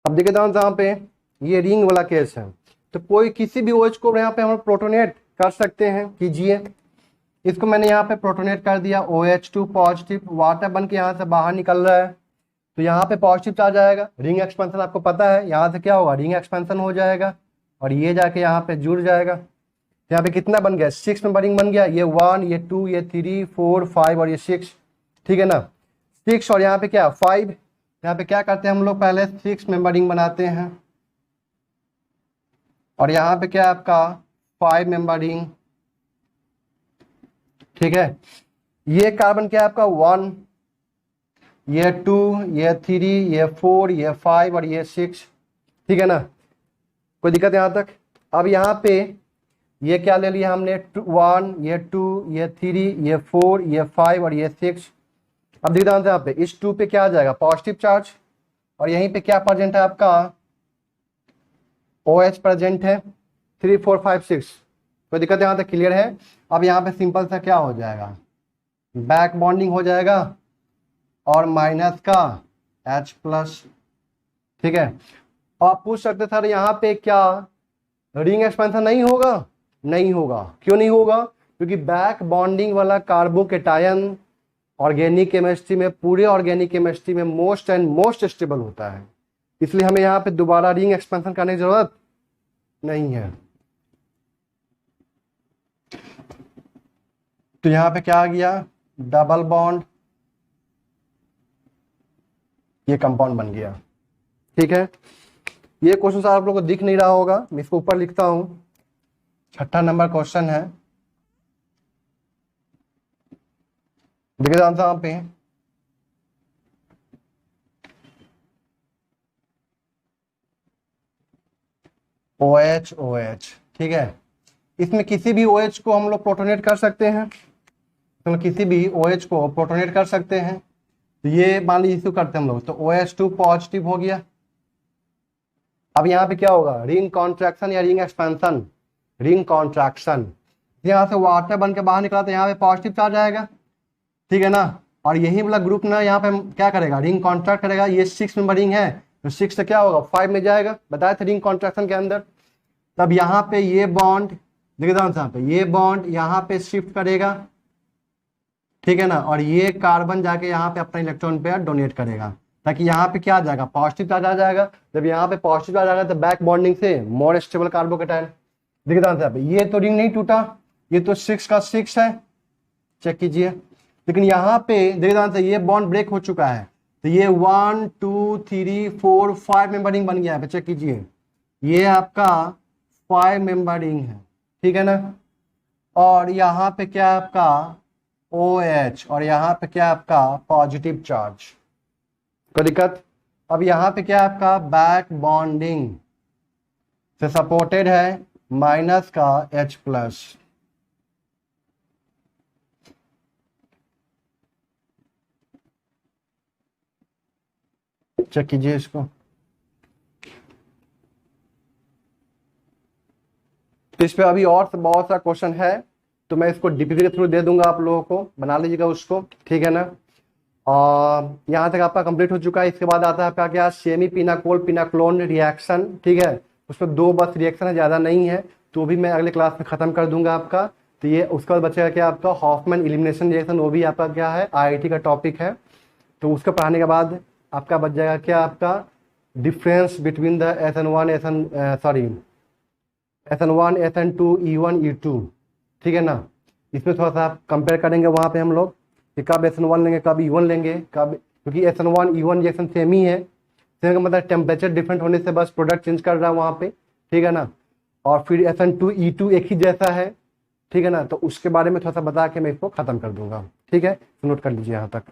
अब देखिए यहाँ पे ये रिंग वाला केस है। तो कोई किसी भी OH को यहाँ पे हम प्रोटोनेट कर सकते हैं, कीजिए। इसको मैंने यहाँ पे प्रोटोनेट कर दिया, OH2 पॉजिटिव, वाटर बन के यहाँ से बाहर निकल रहा है। तो यहाँ पे पॉजिटिव चार्ज आएगा, रिंग एक्सपेंशन आपको पता है, यहाँ से क्या होगा, रिंग एक्सपेंशन हो जाएगा और ये जाके यहाँ पे जुड़ जाएगा। यहाँ पे कितना बन गया, 6 मेंबर रिंग बन गया। ये 1, ये 2, ये 3, 4, 5 और ये 6। ठीक है ना, 6 और यहाँ पे क्या 5। यहाँ पे क्या करते हैं हम लोग, पहले 6 मेंबर रिंग बनाते हैं और यहाँ पे क्या आपका 5 मेंबर रिंग। ठीक है, ये कार्बन क्या है आपका 1, ये 2, ये 3, ये 4, ये 5 और ये 6। ठीक है ना, कोई दिक्कत यहाँ तक। अब यहाँ पे ये क्या ले लिया हमने 1, ये 2, ये 3, ये 4, ये 5 और ये 6। अब देखिए यहाँ पे इस 2 पे क्या आ जाएगा पॉजिटिव चार्ज और यहीं पे क्या प्रेजेंट है आपका OH प्रेजेंट है 3, 4, 5, 6। कोई दिक्कत यहाँ तक क्लियर है। अब यहाँ पे सिंपल सा क्या हो जाएगा, बैक बॉन्डिंग हो जाएगा और माइनस का H+। ठीक है, आप पूछ सकते सर यहाँ पे क्या रिंग एक्सपेंशन नहीं होगा? नहीं होगा। क्यों नहीं होगा? क्योंकि बैक बॉन्डिंग वाला कार्बोकेटायन ऑर्गेनिक केमिस्ट्री में, पूरे ऑर्गेनिक केमिस्ट्री में मोस्ट एंड मोस्ट स्टेबल होता है, इसलिए हमें यहाँ पे दोबारा रिंग एक्सपेंशन करने की जरूरत नहीं है। तो यहाँ पे क्या आ गया, डबल बॉन्ड, ये कंपाउंड बन गया। ठीक है, ये क्वेश्चन आप लोगों को दिख नहीं रहा होगा, मैं इसको ऊपर लिखता हूं। 6ठा नंबर क्वेश्चन है, देखिए आंसर यहाँ पे OH OH। ठीक है, इसमें किसी भी OH को हम लोग प्रोटोनेट कर सकते हैं, तो किसी भी OH को प्रोटोनेट कर सकते हैं। तो ये मान लीजिए इसको करते हैं हम लोग, तो OH2 पॉजिटिव हो गया। अब यहाँ पे क्या होगा, रिंग कॉन्ट्रैक्शन या रिंग एक्सपेंशन? Ring contraction. यहाँ से वाटर बन के बाहर निकला तो यहाँ पे पॉजिटिव चार्ज आएगा। ठीक है ना, और यही वाला ग्रुप ना यहाँ पे क्या करेगा, रिंग कॉन्ट्रैक्ट करेगा। ये 6 मेंबर रिंग है तो 6 से क्या होगा 5 में जाएगा, बताया था रिंग कॉन्ट्रैक्शन के अंदर। तब यहाँ पे ये बॉन्ड देखिए यहाँ पे ये बॉन्ड यहाँ पे शिफ्ट करेगा। ठीक है ना, और ये कार्बन जाके यहाँ पे अपना इलेक्ट्रॉन पेयर डोनेट करेगा, ताकि यहाँ पे क्या आ जाएगा पॉजिटिव चार्ज आ जाएगा। जब यहाँ पे पॉजिटिव चार्ज आ जाएगा तो बैक बॉन्डिंग से मोर स्टेबल कार्बोकेटायन। देखिए यहाँ पे ये तो रिंग नहीं टूटा, ये तो 6 का 6 है, चेक कीजिए। लेकिन यहाँ पे देखिए यहाँ से ये बॉन्ड ब्रेक हो चुका है, तो ये 1, 2, 3, 4, 5 मेंबर रिंग बन गया है। चेक कीजिए, ये आपका 5 मेंबर रिंग है। ठीक है ना, और यहाँ पे क्या है आपका OH और यहाँ पे क्या है आपका पॉजिटिव चार्ज। कोई दिक्कत? अब यहाँ पे क्या है आपका बैक बॉन्डिंग से सपोर्टेड है माइनस का H+। चेक कीजिए इसको। तो इस पे अभी और बहुत सा क्वेश्चन है, तो मैं इसको डीपीपी के थ्रू दे दूंगा, आप लोगों को बना लीजिएगा उसको। ठीक है ना, और यहाँ तक आपका कंप्लीट हो चुका है। इसके बाद आता है आपका क्या, सेमी पिनाकोल पिनाक्लोन रिएक्शन। ठीक है, उसमें 2 बस रिएक्शन है, ज़्यादा नहीं है, तो भी मैं अगले क्लास में ख़त्म कर दूंगा आपका। तो ये उसका बचेगा क्या आपका हॉफमैन एलिमिनेशन रिएक्शन, वो भी आपका क्या है IIT का टॉपिक है। तो उसको पढ़ाने के बाद आपका बच जाएगा क्या आपका difference between the SN1 SN2 E1 E2। ठीक है ना, इसमें थोड़ा सा आप कंपेयर करेंगे वहाँ पे हम लोग कि कब SN1 लेंगे कब E1 लेंगे कब, क्योंकि SN1 E1 रिएक्शन सेम ही है। सेम का मतलब टेम्परेचर डिफरेंट होने से बस प्रोडक्ट चेंज कर रहा है वहाँ पे। ठीक है ना, और फिर SN2 E2 एक ही जैसा है। ठीक है ना, तो उसके बारे में थोड़ा सा बता के मैं इसको ख़त्म कर दूंगा। ठीक है, नोट कर लीजिए यहाँ तक।